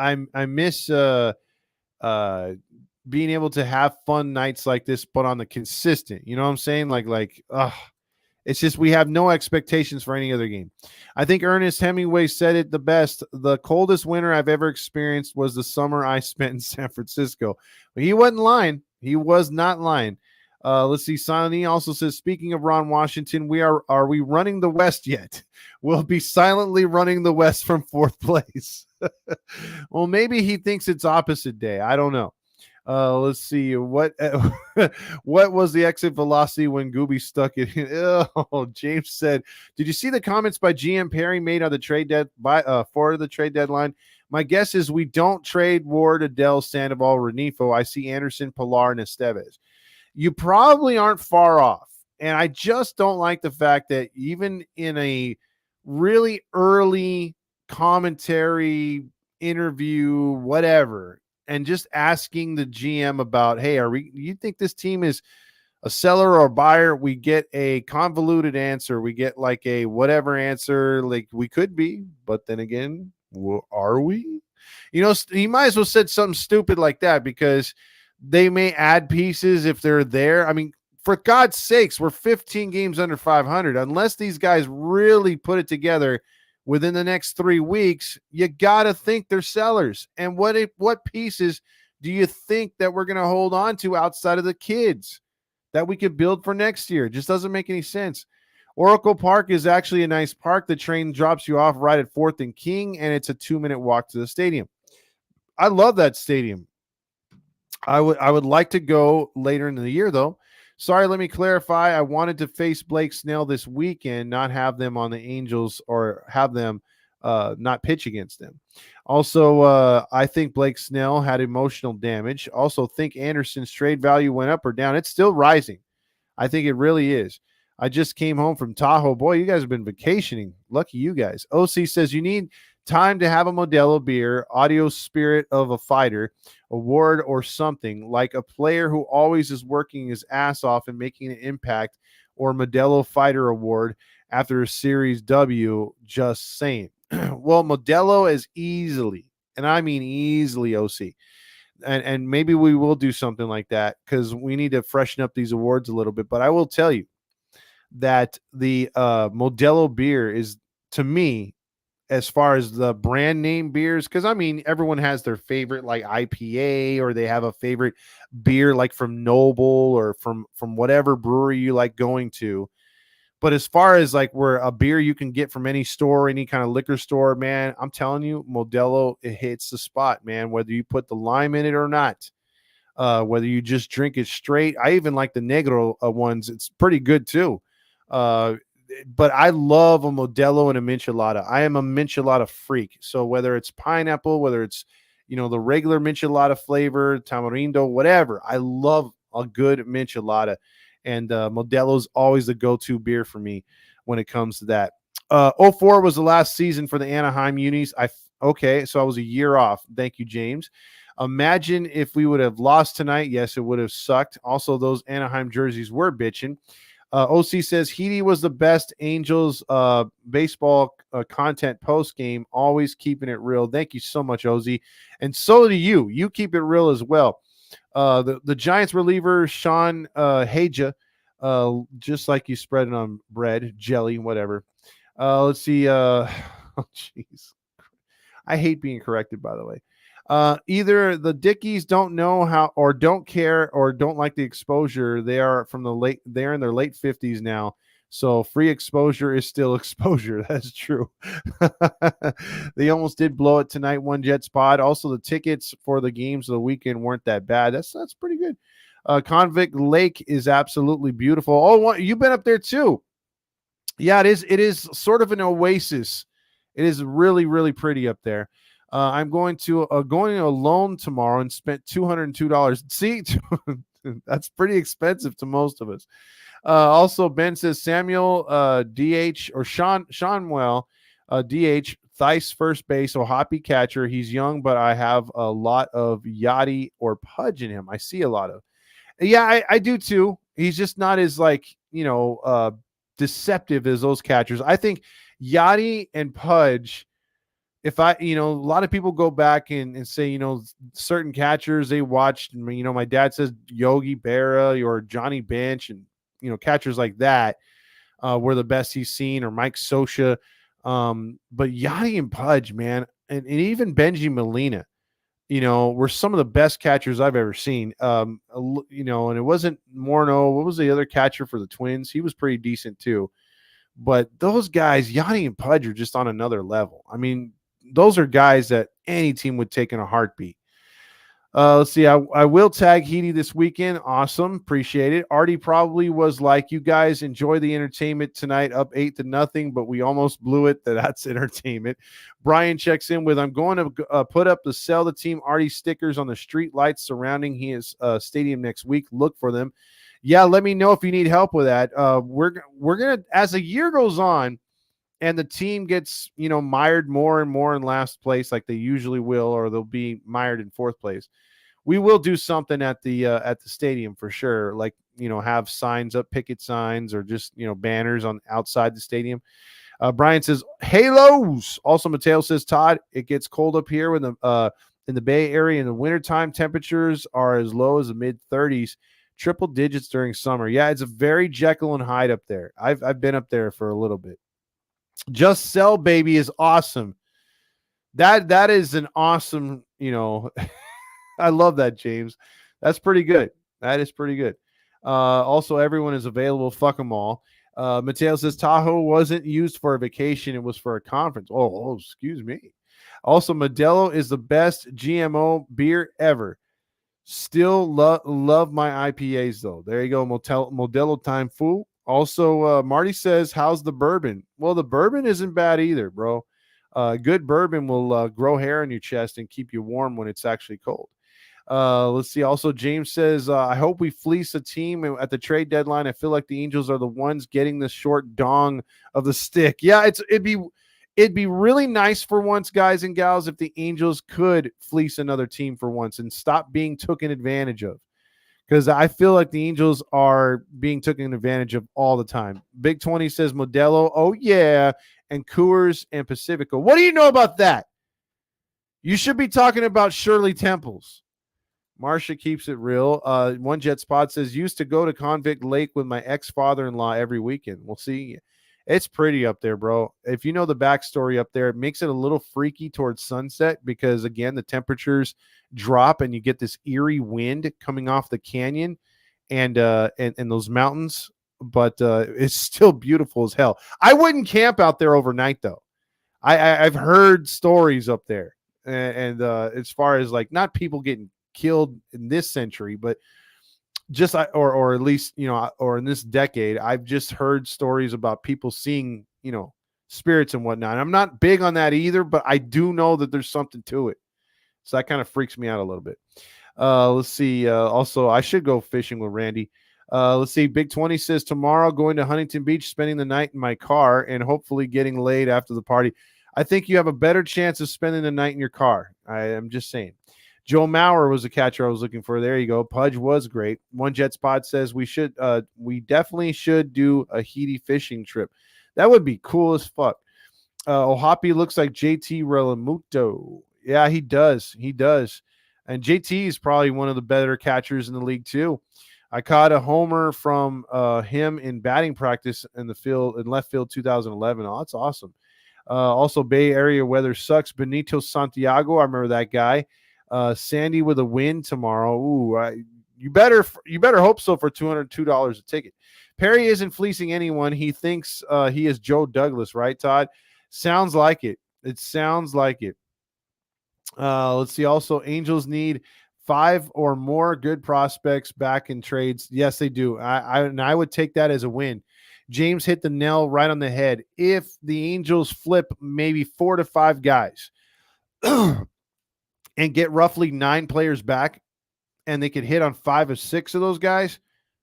being able to have fun nights like this, but on the consistent. You know what I'm saying? It's just we have no expectations for any other game. I think Ernest Hemingway said it the best. The coldest winter I've ever experienced was the summer I spent in San Francisco. But he wasn't lying. He was not lying. Let's see. Silent E also says, speaking of Ron Washington, are we running the West yet? We'll be silently running the West from fourth place. Well, maybe he thinks it's opposite day. I don't know. Let's see what was the exit velocity when Gooby stuck it in. Oh, James said, did you see the comments by GM Perry made on the for the trade deadline? My guess is we don't trade Ward, Adele, Sandoval, Renifo. I see Anderson, Pilar, and Estevez. You probably aren't far off. And I just don't like the fact that even in a really early commentary interview, whatever, and just asking the GM about, hey, you think this team is a seller or a buyer? We get a convoluted answer. We get like a whatever answer, like we could be, but then again, are we? He might as well said something stupid like that because they may add pieces if they're there. I mean, for God's sakes, we're 15 games under 500. Unless these guys really put it together within the next 3 weeks, you got to think they're sellers. And what pieces do you think that we're going to hold on to outside of the kids that we could build for next year? It just doesn't make any sense. Oracle Park is actually a nice park. The train drops you off right at 4th and King, and it's a 2-minute walk to the stadium. I love that stadium. I would like to go later in the year, though. Sorry, let me clarify. I wanted to face Blake Snell this weekend, not have them on the Angels or have them not pitch against them. Also, I think Blake Snell had emotional damage. Also, think Anderson's trade value went up or down. It's still rising. I think it really is. I just came home from Tahoe. Boy, you guys have been vacationing. Lucky you guys. OC says you need time to have a Modelo beer, audio spirit of a fighter, award, or something like a player who always is working his ass off and making an impact, or Modelo Fighter Award after a Series W. Just saying. Well, Modelo is easily, and I mean easily, OC. And maybe we will do something like that because we need to freshen up these awards a little bit. But I will tell you that the Modelo beer is, to me, as far as the brand name beers, because I mean, everyone has their favorite like IPA, or they have a favorite beer like from Noble or from whatever brewery you like going to. But as far as like where a beer you can get from any store, any kind of liquor store, man, I'm telling you, Modelo, it hits the spot, man, whether you put the lime in it or not. Whether you just drink it straight. I even like the Negro ones. It's pretty good too. Uh, but I love a Modelo and a Michelada. I am a Michelada freak. So whether it's pineapple, whether it's, the regular Michelada flavor, tamarindo, whatever, I love a good Michelada. And Modelo's always the go-to beer for me when it comes to that. 04 was the last season for the Anaheim Unis. Okay, so I was a year off. Thank you, James. Imagine if we would have lost tonight. Yes, it would have sucked. Also, those Anaheim jerseys were bitching. OC says Heedy was the best Angels baseball content post game, always keeping it real. Thank you so much, Ozzy. And so do you. You keep it real as well. The Giants reliever, Sean Haja, just like you spread it on bread, jelly, whatever. Let's see. Oh, jeez. I hate being corrected, by the way. Either the Dickies don't know how, or don't care, or don't like the exposure. They're in their late 50s now. So free exposure is still exposure. That's true. They almost did blow it tonight, one jet spot. Also, the tickets for the games of the weekend weren't that bad. That's pretty good. Convict Lake is absolutely beautiful. Oh, you've been up there too. Yeah, it is. It is sort of an oasis. It is really, really pretty up there. I'm going alone tomorrow and spent $202. See, that's pretty expensive to most of us. Also, Ben says Samuel DH or Seanwell DH, Thice first base, or Hoppy catcher. He's young, but I have a lot of Yachty or Pudge in him. I see a lot of. Yeah, I do too. He's just not as deceptive as those catchers. I think Yachty and Pudge. If a lot of people go back and say, certain catchers they watched, my dad says Yogi Berra or Johnny Bench and, catchers like that were the best he's seen, or Mike Scioscia. But Yachty and Pudge, man, and even Benji Molina, were some of the best catchers I've ever seen. And it wasn't Morneau. What was the other catcher for the Twins? He was pretty decent too. But those guys, Yachty and Pudge, are just on another level. I mean, those are guys that any team would take in a heartbeat. Let's see. I will tag Heedy this weekend. Awesome. Appreciate it. Artie probably was like, you guys enjoy the entertainment tonight, up 8-0, but we almost blew it. That's entertainment. Brian checks in with, I'm going to put up the Sell the Team Artie stickers on the street lights surrounding his stadium next week. Look for them. Yeah, let me know if you need help with that. We're going to, as the year goes on, and the team gets, mired more and more in last place like they usually will, or they'll be mired in fourth place. We will do something at the stadium for sure. Like, have signs up, picket signs, or just, banners on outside the stadium. Brian says, Halos. Also, Mateo says, Todd, it gets cold up here in the Bay Area in the wintertime. Temperatures are as low as the mid-30s, triple digits during summer. Yeah, it's a very Jekyll and Hyde up there. I've been up there for a little bit. Just Sell Baby is awesome. That is an awesome, I love that, James. That's pretty good. That is pretty good. Also, everyone is available. Fuck them all. Mateo says Tahoe wasn't used for a vacation. It was for a conference. Oh, excuse me. Also, Modelo is the best GMO beer ever. Still love my IPAs, though. There you go. Modelo time, fool. Also, Marty says, how's the bourbon? Well, the bourbon isn't bad either, bro. Good bourbon will grow hair on your chest and keep you warm when it's actually cold. Let's see. Also, James says, I hope we fleece a team at the trade deadline. I feel like the Angels are the ones getting the short dong of the stick. Yeah, it'd be really nice for once, guys and gals, if the Angels could fleece another team for once and stop being taken advantage of. Because I feel like the Angels are being taken advantage of all the time. Big 20 says Modelo, oh yeah, and Coors and Pacifico. What do you know about that? You should be talking about Shirley Temples. Marsha keeps it real. One Jet Spot says, used to go to Convict Lake with my ex-father-in-law every weekend. We'll see. It's pretty up there, bro. If you know the backstory up there, it makes it a little freaky towards sunset because, again, the temperatures drop and you get this eerie wind coming off the canyon and those mountains. But it's still beautiful as hell. I wouldn't camp out there overnight, though. I've heard stories up there. And as far as, like, not people getting killed in this century, but just or at least, you know, or in this decade, I've just heard stories about people seeing, you know, spirits and whatnot. I'm not big on that either, but I do know that there's something to it. So that kind of freaks me out a little bit. Let's see. Also, I should go fishing with Randy. Let's see. Big 20 says, tomorrow going to Huntington Beach, spending the night in my car and hopefully getting laid after the party. I think you have a better chance of spending the night in your car. I am just saying. Joe Maurer was the catcher I was looking for. There you go. Pudge was great. One Jet Spot says we definitely should do a Heedy fishing trip. That would be cool as fuck. Ohapi looks like JT Realmuto. Yeah, he does. He does. And JT is probably one of the better catchers in the league too. I caught a homer from him in batting practice in left field 2011. Oh, that's awesome. Also, Bay Area weather sucks. Benito Santiago, I remember that guy. Sandy with a win tomorrow. Ooh, you better hope so for $202 a ticket. Perry isn't fleecing anyone. He thinks he is Joe Douglas, right, Todd? Sounds like it. It sounds like it. Let's see. Also, Angels need 5 or more good prospects back in trades. Yes, they do. I would take that as a win. James hit the nail right on the head. If the Angels flip maybe 4 to 5 guys and get roughly 9 players back, and they could hit on 5 or 6 of those guys,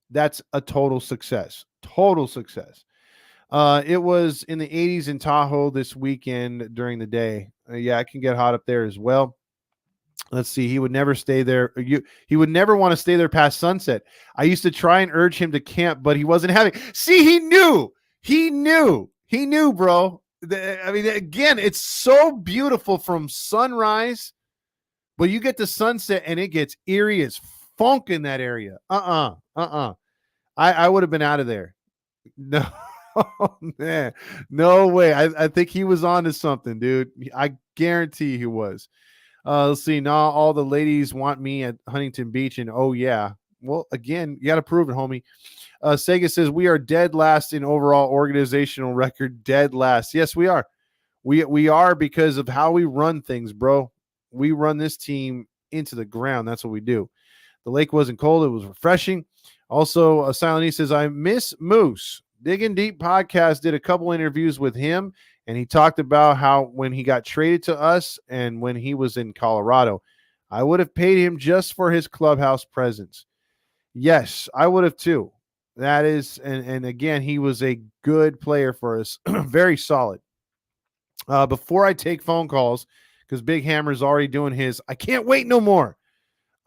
that's a total success. Total success. It was in the 80s in Tahoe this weekend during the day. Yeah, it can get hot up there as well. Let's see. He would never stay there. He would never want to stay there past sunset. I used to try and urge him to camp, but he wasn't having. See, he knew. He knew, bro. I mean, again, it's so beautiful from sunrise, but you get to sunset and it gets eerie as funk in that area. I would have been out of there. No. Oh, man, no way. I think he was on to something, dude. I guarantee he was. Let's see. Now all the ladies want me at Huntington Beach, and oh yeah. Well, again, you got to prove it, homie. Sega says we are dead last in overall organizational record. Dead last. Yes, we are. We are because of how we run things, bro. We run this team into the ground. That's what we do. The lake wasn't cold. It was refreshing. Also, Silent E says, I miss Moose. Digging Deep podcast did a couple interviews with him, and he talked about how when he got traded to us and when he was in Colorado, I would have paid him just for his clubhouse presence. Yes, I would have too. That is, and again, he was a good player for us. Very solid. Before I take phone calls, because Big Hammer's already doing his, I can't wait no more.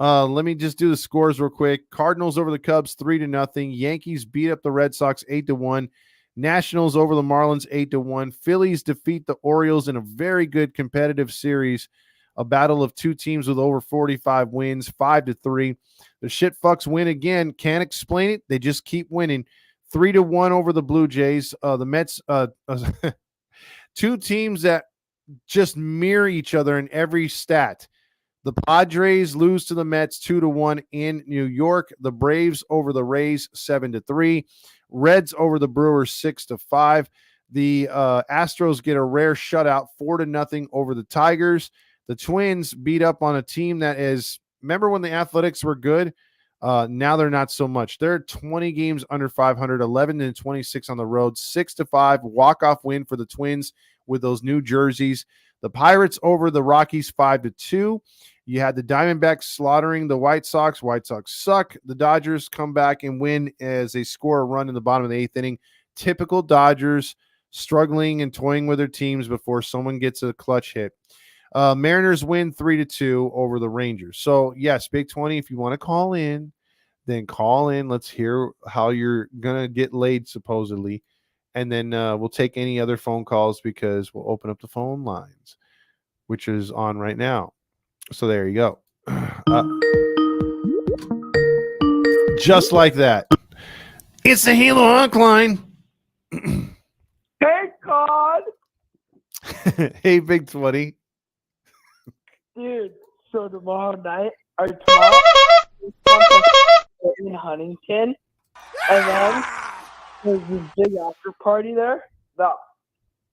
Let me just do the scores real quick. Cardinals over the Cubs 3-0. Yankees beat up the Red Sox 8-1. Nationals over the Marlins 8-1. Phillies defeat the Orioles in a very good competitive series. A battle of 2 teams with over 45 wins, 5-3. The shit fucks win again. Can't explain it. They just keep winning. 3-1 over the Blue Jays. The Mets, 2 teams that just mirror each other in every stat. The Padres lose to the Mets 2-1 in New York. The Braves over the Rays 7-3. Reds over the Brewers 6-5. The Astros get a rare shutout 4-0 over the Tigers. The Twins beat up on a team that is, remember when the Athletics were good? Now they're not so much. They're 20 games under 500, 11-26 on the road, 6-5 walk-off win for the Twins with those new jerseys. The Pirates over the Rockies 5-2. You had the Diamondbacks slaughtering the White Sox. White Sox suck. The Dodgers come back and win as they score a run in the bottom of the 8th inning. Typical Dodgers, struggling and toying with their teams before someone gets a clutch hit. Mariners win 3-2 over the Rangers. So, yes, Big 20, if you want to call in, then call in. Let's hear how you're going to get laid, supposedly. And then we'll take any other phone calls because we'll open up the phone lines, which is on right now. So there you go. Just like that. It's the Halo Hotline. Hey, God. Hey, Big 20. Dude, so tomorrow night, or tomorrow, in Huntington, and then there's this big after party there that,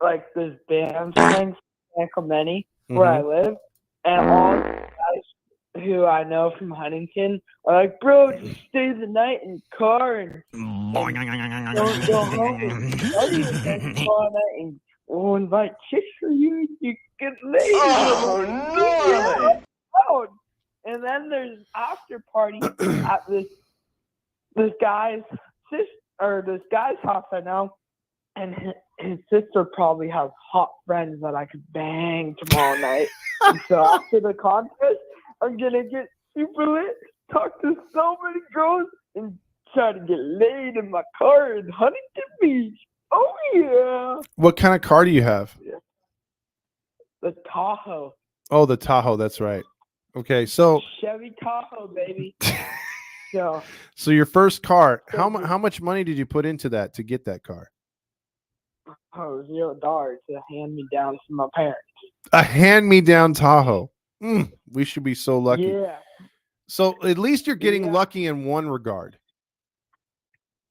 like, there's bands playing San Clemente, where I live, and all the guys who I know from Huntington are like, bro, just stay the night in the car and don't go home and study with us tomorrow night, and we'll invite chicks for you. You get laid. Oh, no! Yeah. And then there's after party at this guy's sister, or this guy's house I know, and his sister probably has hot friends that I could bang tomorrow night. And so after the contest, I'm gonna get super lit, talk to so many girls, and try to get laid in my car in Huntington Beach. Oh yeah! What kind of car do you have? The Tahoe. Oh, the Tahoe. That's right. Okay, so Chevy Tahoe, baby. So your first car. How much money did you put into that to get that car? $0 to hand me down from my parents. A hand-me-down Tahoe. We should be so lucky. Yeah. So at least you're getting lucky in one regard.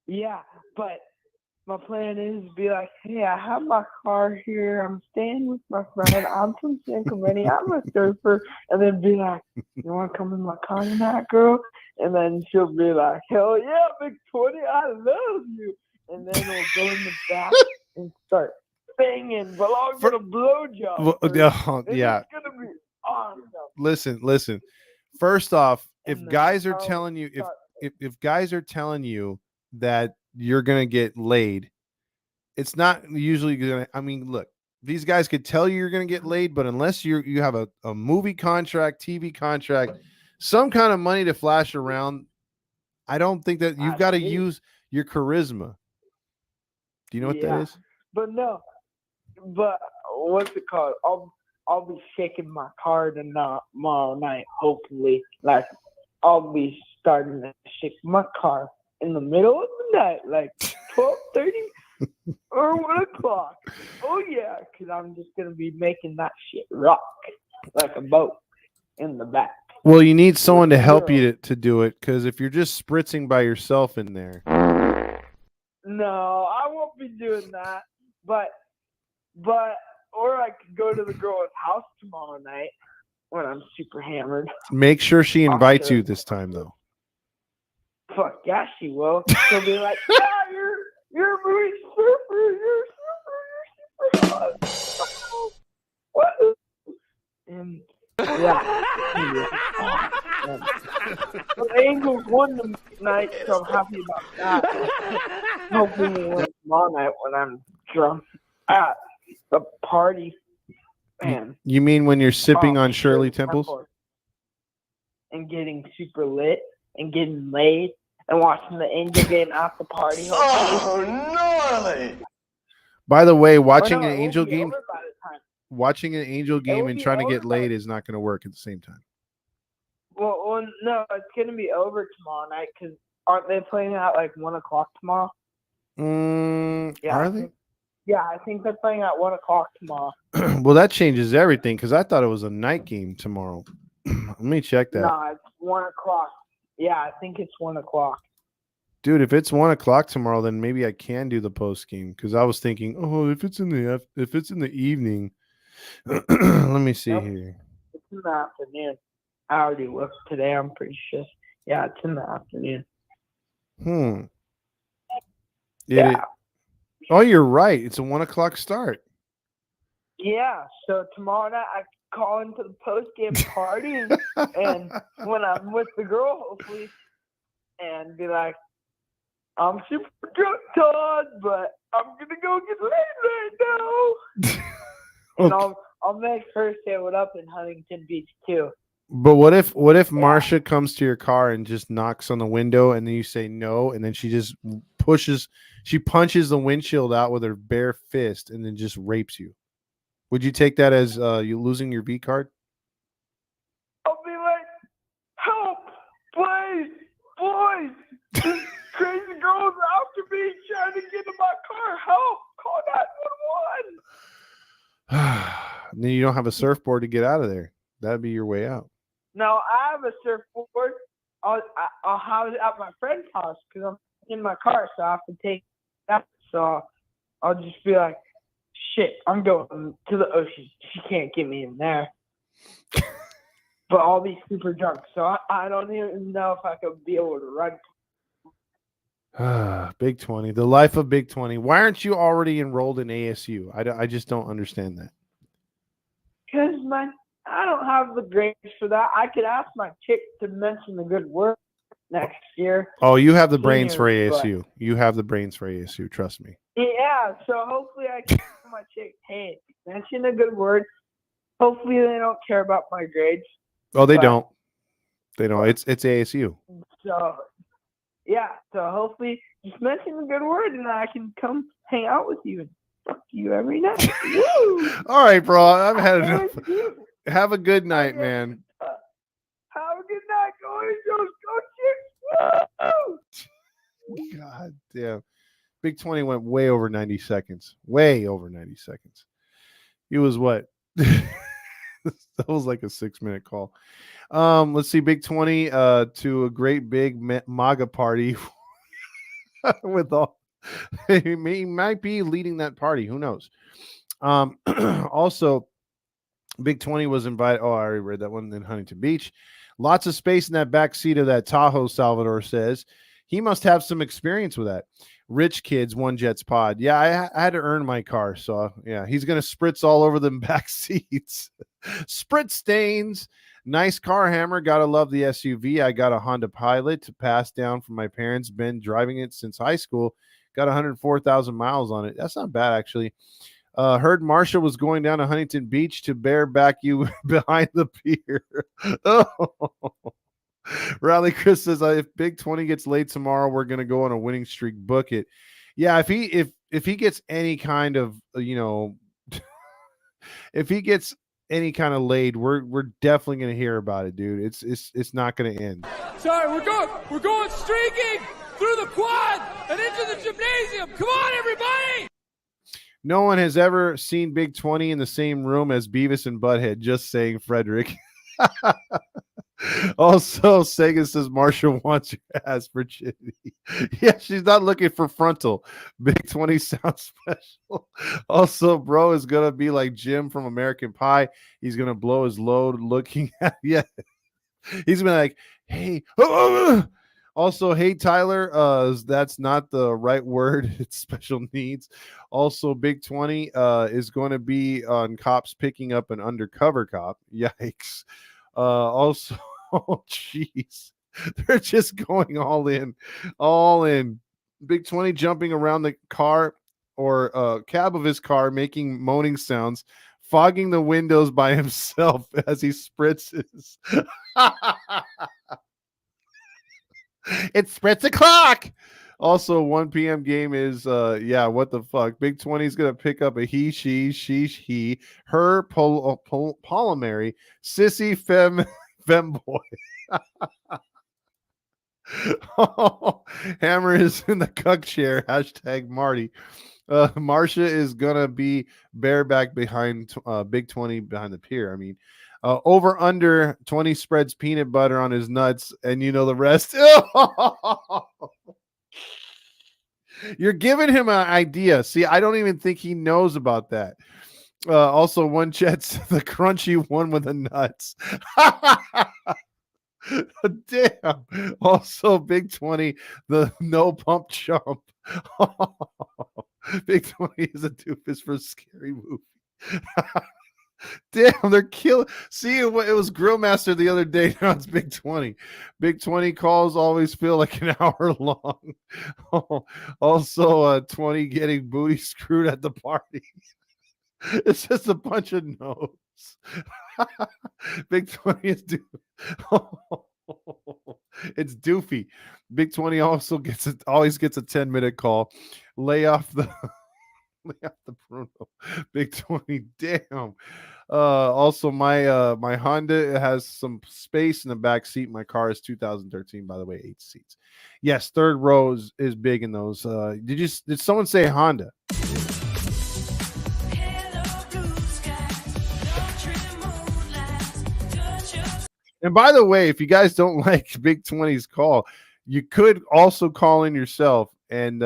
Yeah, but my plan is to be like, hey, I have my car here. I'm staying with my friend. I'm from San Clemente. I'm a surfer. And then be like, you want to come in my car tonight, girl? And then she'll be like, hell yeah, Big 20, I love you. And then we'll go in the back and start banging, but I'm going to blowjob. Well, yeah. It's going to be awesome. Listen. First off, if And guys are telling you if guys are telling you that you're gonna get laid, it's not usually gonna. I mean, look, these guys could tell you you're gonna get laid, but unless you have a movie contract, TV contract, some kind of money to flash around, I don't think that you've got to use your charisma. Do you know what that is? But no, but what's it called? I'll be shaking my car tomorrow night, hopefully. Like, I'll be starting to shake my car in the middle of the night, like 12:30 or 1 o'clock. Oh, yeah, because I'm just going to be making that shit rock like a boat in the back. Well, you need someone to help you to do it, because if you're just spritzing by yourself in there. No, I won't be doing that. But or I could go to the girl's house tomorrow night when I'm super hammered. Make sure she invites you this time, though. Fuck yeah, she will. She'll be like, yeah, you're a movie surfer. You're a surfer. You're super hot. What? And yeah. The Angels won tonight, so I'm happy about that. Hopefully they win tomorrow night when I'm drunk at the party. Man. You mean when you're sipping on Shirley Temples? And getting super lit and getting laid and watching the Angel game at the party. Oh, gnarly! By the way, watching an Angel game and trying to get laid is not going to work at the same time. Well, no, it's going to be over tomorrow night because aren't they playing at like 1 o'clock tomorrow? Are they? Yeah, I think they're playing at 1 o'clock tomorrow. Well, that changes everything because I thought it was a night game tomorrow. Let me check that. No, it's 1 o'clock. Yeah, I think it's 1 o'clock. Dude, if it's 1 o'clock tomorrow, then maybe I can do the post game because I was thinking, oh, if it's in the evening. Let me see here. It's in the afternoon. I already looked today. I'm pretty sure. Yeah, it's in the afternoon. Oh, you're right. It's a 1 o'clock start. Yeah. So tomorrow night, calling to the post game party and when I'm with the girl, hopefully, and be like, I'm super drunk, Todd, but I'm gonna go get laid right now. And I'll make her say what up in Huntington Beach too. But what if Marsha comes to your car and just knocks on the window and then you say no and then she just punches the windshield out with her bare fist and then just rapes you? Would you take that as you losing your V card? I'll be like, help, please, boys, this crazy girl's after me trying to get in my car. Help, call 911. Then you don't have a surfboard to get out of there. That'd be your way out. No, I have a surfboard. I'll have it at my friend's house because I'm in my car, so I have to take that. So I'll just be like, shit, I'm going to the ocean. She can't get me in there. But I'll be super drunk, so I don't even know if I could be able to run. Big 20, the life of Big 20. Why aren't you already enrolled in ASU? I just don't understand that. Because I don't have the grades for that. I could ask my chick to mention the good word next year. Oh, you have the brains for ASU. You have the brains for ASU. Trust me. Yeah, so hopefully I can tell my chick, hey, mention a good word. Hopefully they don't care about my grades. Oh, they don't. They don't. It's ASU. So, yeah. So hopefully just mention a good word and I can come hang out with you and fuck you every night. Woo! All right, bro. I've had enough. Have a good night, man. Have a good night. Go Chicks. God damn. Big 20 went way over 90 seconds. Way over 90 seconds. He was what? That was like a 6-minute call. Let's see. Big 20 to a great big MAGA party with all. He might be leading that party. Who knows? Also, Big 20 was invited. Oh, I already read that one in Huntington Beach. Lots of space in that back seat of that Tahoe, Salvador says. He must have some experience with that. Rich kids, One Jets pod. Yeah, I had to earn my car. So, yeah, he's going to spritz all over them back seats. Spritz stains. Nice car, Hammer. Got to love the SUV. I got a Honda Pilot to pass down from my parents. Been driving it since high school. Got 104,000 miles on it. That's not bad, actually. Heard Marsha was going down to Huntington Beach to bareback you behind the pier. Oh. Rally Chris says, if Big 20 gets laid tomorrow, we're going to go on a winning streak. Book it. Yeah, if he gets any kind of, if he gets any kind of laid, we're definitely going to hear about it, dude. It's not going to end. Sorry, we're going streaking through the quad and into the gymnasium. Come on, everybody! No one has ever seen Big 20 in the same room as Beavis and Butthead. Just saying, Frederick. Also, Sega says Marsha wants your ass virginity. Yeah, she's not looking for frontal. Big 20 sounds special. Also, bro is gonna be like Jim from American Pie. He's gonna blow his load looking at He's gonna be like, hey. Also, hey, Tyler, that's not the right word. It's special needs. Also, Big 20 is going to be on cops picking up an undercover cop. Yikes. Also, oh, jeez. They're just going all in. Big 20 jumping around the car or cab of his car, making moaning sounds, fogging the windows by himself as he spritzes. It spritz o'clock. Also, 1 p.m. game is what the fuck. Big 20 is gonna pick up a he, she, he, her, polymary, sissy, femboy. Hammer is in the cuck chair. # Marty. Marsha is gonna be bareback behind Big 20 behind the pier. I mean, over under 20 spreads peanut butter on his nuts, and you know the rest. You're giving him an idea. See, I don't even think he knows about that. Also, One Jets, the crunchy one with the nuts. Damn. Also, Big 20, the no pump chump. Big 20 is a doofus for a scary movie. Damn, they're killing. See, it was Grillmaster the other day. Now it's Big 20. Big 20 calls always feel like an hour long. Also, 20 getting booty screwed at the party. It's just a bunch of no's. Big 20 is it's doofy. Big 20 also always gets a 10-minute call. Lay off the Bruno. Big 20. Damn. Also my Honda has some space in the back seat. My car is 2013, by the way, 8 seats. Yes, third row is big in those. Did someone say Honda? And by the way, if you guys don't like Big 20's call, you could also call in yourself and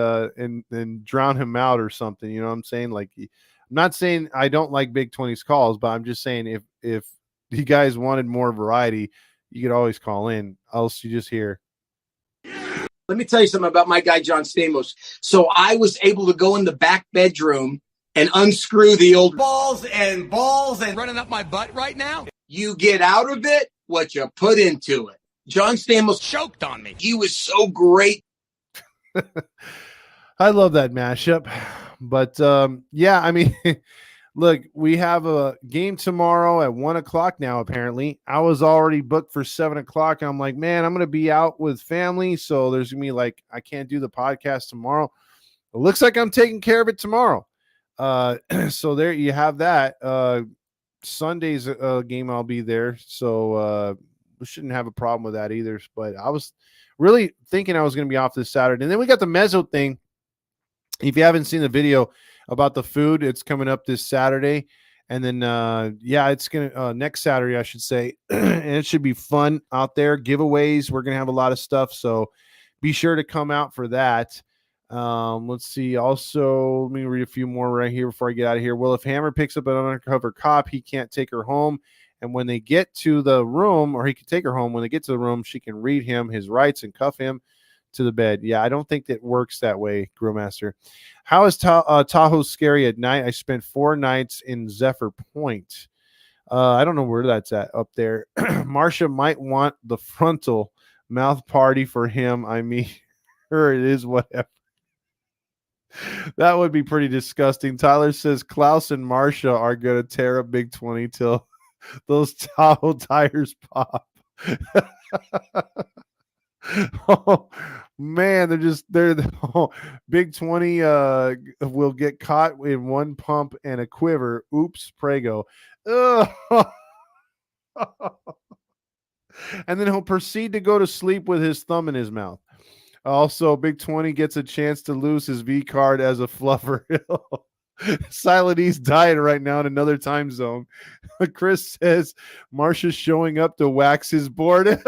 drown him out or something. You know what I'm saying? Like, I'm not saying I don't like Big 20's calls, but I'm just saying if you guys wanted more variety, you could always call in. Else you just hear. Let me tell you something about my guy, John Stamos. So I was able to go in the back bedroom and unscrew the old balls and running up my butt right now. You get out of it what you put into it. John Stamos choked on me. He was so great. I love that mashup. But yeah, I mean, look, we have a game tomorrow at 1:00 now, apparently. I was already booked for 7:00. I'm like, man, I'm going to be out with family. So there's going to be like, I can't do the podcast tomorrow. It looks like I'm taking care of it tomorrow. So there you have that. Sunday's game, I'll be there. So we shouldn't have a problem with that either. But I was really thinking I was going to be off this Saturday. And then we got the Mezzo thing. If you haven't seen the video about the food, it's coming up this Saturday. And then, yeah, it's going to next Saturday, I should say. And it should be fun out there. Giveaways. We're going to have a lot of stuff. So be sure to come out for that. Let's see. Also, let me read a few more right here before I get out of here. Well, if Hammer picks up an undercover cop, he can't take her home. And when they get to the room, or he can take her home, when they get to the room, she can read him his rights and cuff him to the bed. Yeah, I don't think that works that way, Grillmaster. How is Tahoe scary at night? I spent 4 nights in Zephyr Point. I don't know where that's at up there. Marsha might want the frontal mouth party for him. I mean, her, it is whatever. That would be pretty disgusting. Tyler says Klaus and Marsha are going to tear up Big 20 till those Tahoe tires pop. Oh man, they're Big 20 will get caught in one pump and a quiver. Oops, Prego. And then he'll proceed to go to sleep with his thumb in his mouth. Also, Big 20 gets a chance to lose his V card as a fluffer. Silent East dying right now in another time zone. Chris says Marsha's showing up to wax his board.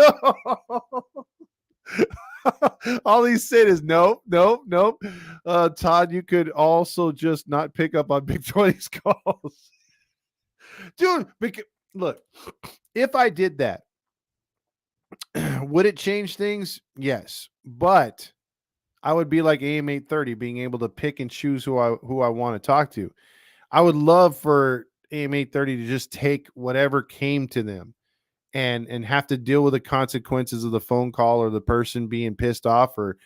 All he said is nope. Todd, you could also just not pick up on Big 20's calls. Dude, look, if I did that, would it change things? Yes, but I would be like AM 830, being able to pick and choose who I want to talk to. I would love for AM 830 to just take whatever came to them and have to deal with the consequences of the phone call or the person being pissed off or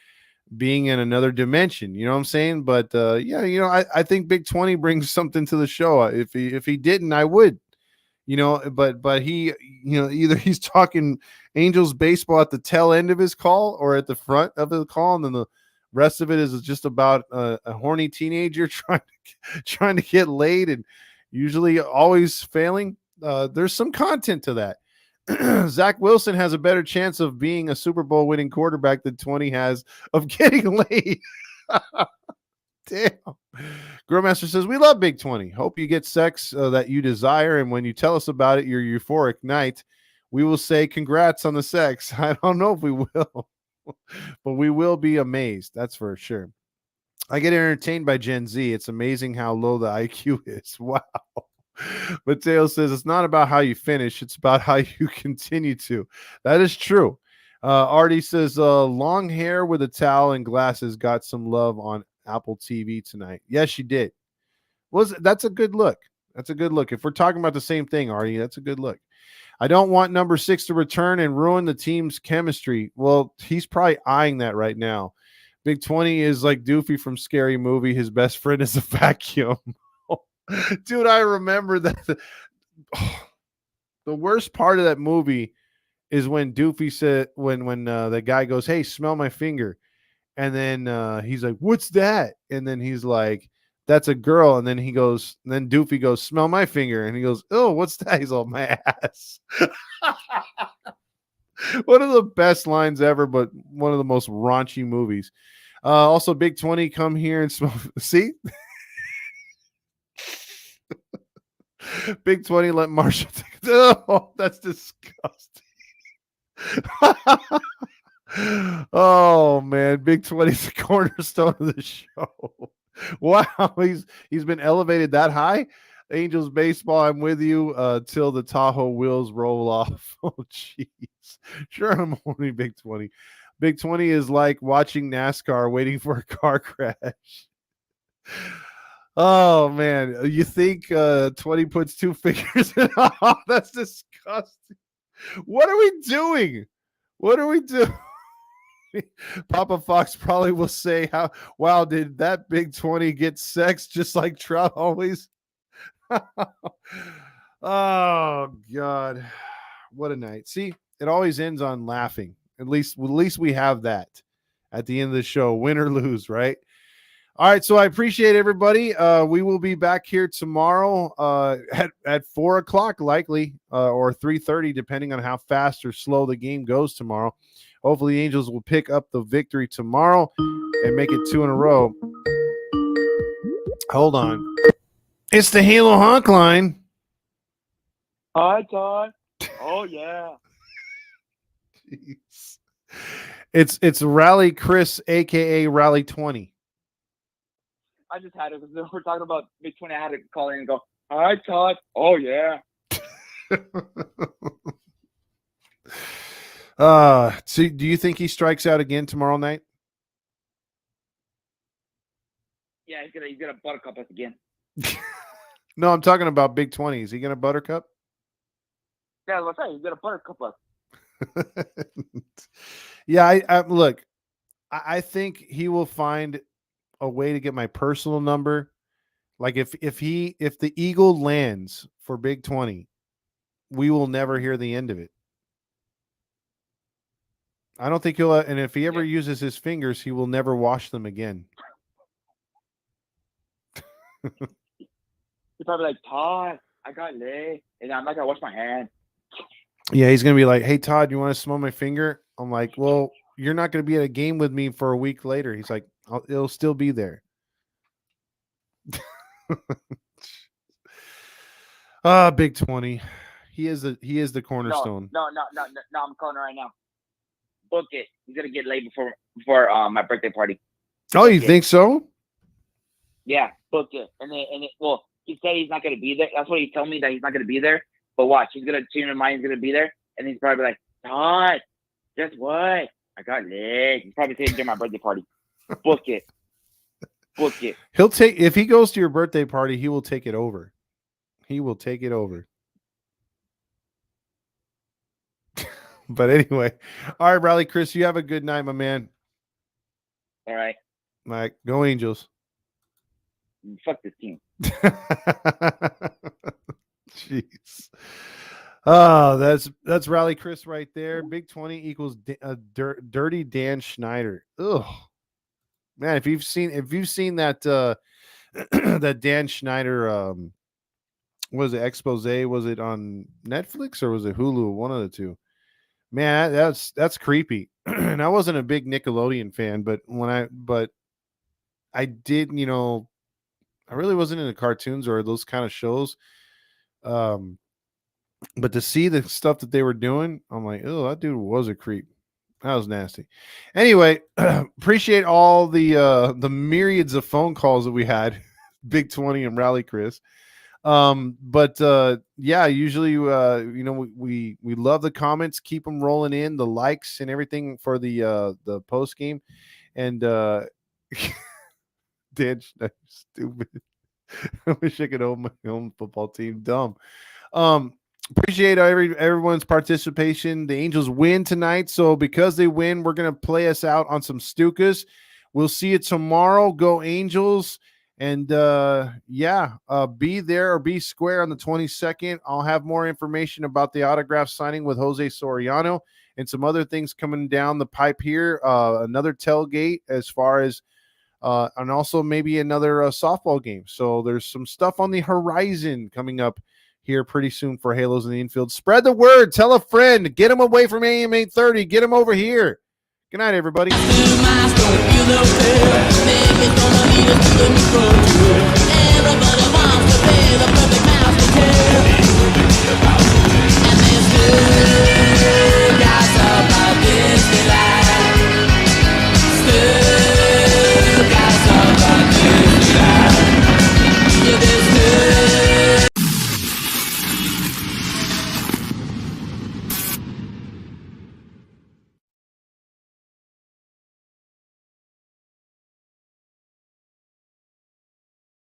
being in another dimension. You know what I'm saying? But yeah, you know, I think Big 20 brings something to the show. If he didn't, I would. You know, but he, you know, either he's talking Angels baseball at the tail end of his call or at the front of the call, and then the rest of it is just about a horny teenager trying to get laid and usually always failing. There's some content to that. Zach Wilson has a better chance of being a Super Bowl winning quarterback than 20 has of getting laid. Damn. Grillmaster says, we love Big 20. Hope you get sex that you desire. And when you tell us about it, your euphoric night, we will say congrats on the sex. I don't know if we will, but we will be amazed. That's for sure. I get entertained by Gen Z. It's amazing how low the IQ is. Wow. Mateo says, it's not about how you finish. It's about how you continue to. That is true. Artie says, long hair with a towel and glasses got some love on Apple TV tonight. Yes, she did. That's a good look. That's a good look. If we're talking about the same thing, Artie, that's a good look. I don't want number 6 to return and ruin the team's chemistry. Well, he's probably eyeing that right now. Big 20 is like Doofy from Scary Movie. His best friend is a vacuum. Dude, I remember that. The worst part of that movie is when Doofy said, when the guy goes, "Hey, smell my finger." And then he's like, "What's that?" And then he's like, "That's a girl." And then then Doofy goes, "Smell my finger." And he goes, "Oh, what's that?" He's all, "My ass." One of the best lines ever, but one of the most raunchy movies. Also, Big 20, come here and smell. See? Big 20, let Marshall take it. Oh, that's disgusting. Oh man, Big 20's the cornerstone of the show. Wow, he's been elevated that high. Angels baseball, I'm with you till the Tahoe wheels roll off. Oh jeez. Sure, I'm only Big 20. Big 20 is like watching NASCAR waiting for a car crash. Oh man, you think 20 puts 2 fingers in? Oh, that's disgusting. What are we doing? What are we doing? Papa Fox probably will say, "How wow, did that Big 20 get sex just like Trout always?" Oh God, what a night! See, it always ends on laughing. At least we have that at the end of the show, win or lose, right? All right, so I appreciate everybody. We will be back here tomorrow at 4:00 likely, or 3:30, depending on how fast or slow the game goes tomorrow. Hopefully, the Angels will pick up the victory tomorrow and make it 2 in a row. Hold on, it's the Halo Honk line. Hi, Todd. Oh yeah. Jeez. It's Rally Chris, aka Rally 20. I just had it because we're talking about Big 20. I had to call in and go, "Hi, Todd. Oh yeah." So do you think he strikes out again tomorrow night? Yeah, he's gonna buttercup us again. No, I'm talking about Big 20. Is he gonna buttercup? Yeah, let's say he's gonna buttercup us. Yeah, I look. I think he will find a way to get my personal number. Like if the Eagle lands for Big 20, we will never hear the end of it. I don't think he'll. And if he ever uses his fingers, he will never wash them again. He's probably like, "Todd, I got laid, and I'm not gonna wash my hand." Yeah, he's gonna be like, "Hey Todd, you want to smell my finger?" I'm like, "Well, you're not gonna be at a game with me for a week later." He's like, "It'll still be there." Big 20. He is the cornerstone. No, I'm calling her right now. Book it. He's gonna get laid before my birthday party. Oh, you think so? Yeah, book it. And well, he said he's not gonna be there. That's what he told me, that he's not gonna be there. But watch, he's gonna change his mind. He's gonna be there, and he's probably like, "Todd, guess what? I got laid." He's probably saying during my birthday party. Book it. Book it. He'll take, if he goes to your birthday party, he will take it over. He will take it over. But anyway, all right, Riley, Chris, you have a good night, my man. All right. Mike, go Angels. Fuck this team. Jeez. Oh, that's Rally Chris right there. Big 20 equals Dirty Dan Schneider. Ugh. Man, if you've seen that that Dan Schneider was it expose? Was it on Netflix or was it Hulu? One of the two. Man, that's creepy. And I wasn't a big Nickelodeon fan, but I did, I really wasn't into cartoons or those kind of shows. But to see the stuff that they were doing, I'm like, oh, that dude was a creep. That was nasty. Anyway, appreciate all the myriads of phone calls that we had, Big 20 and Rally Chris. But yeah, usually we love the comments, keep them rolling in, the likes and everything for the post game. And Dan Schneider, stupid. I wish I could own my own football team. Dumb. Appreciate everyone's participation. The Angels win tonight, so because they win, we're gonna play us out on some Stukas. We'll see you tomorrow. Go Angels. And be there or be square on the 22nd. I'll have more information about the autograph signing with Jose Soriano and some other things coming down the pipe here. Another tailgate as far as and also maybe another softball game. So there's some stuff on the horizon coming up here pretty soon for Halos in the Infield. Spread the word. Tell a friend. Get them away from AM 830. Get them over here. Good night, everybody. Everybody wants to be the perfect mouse to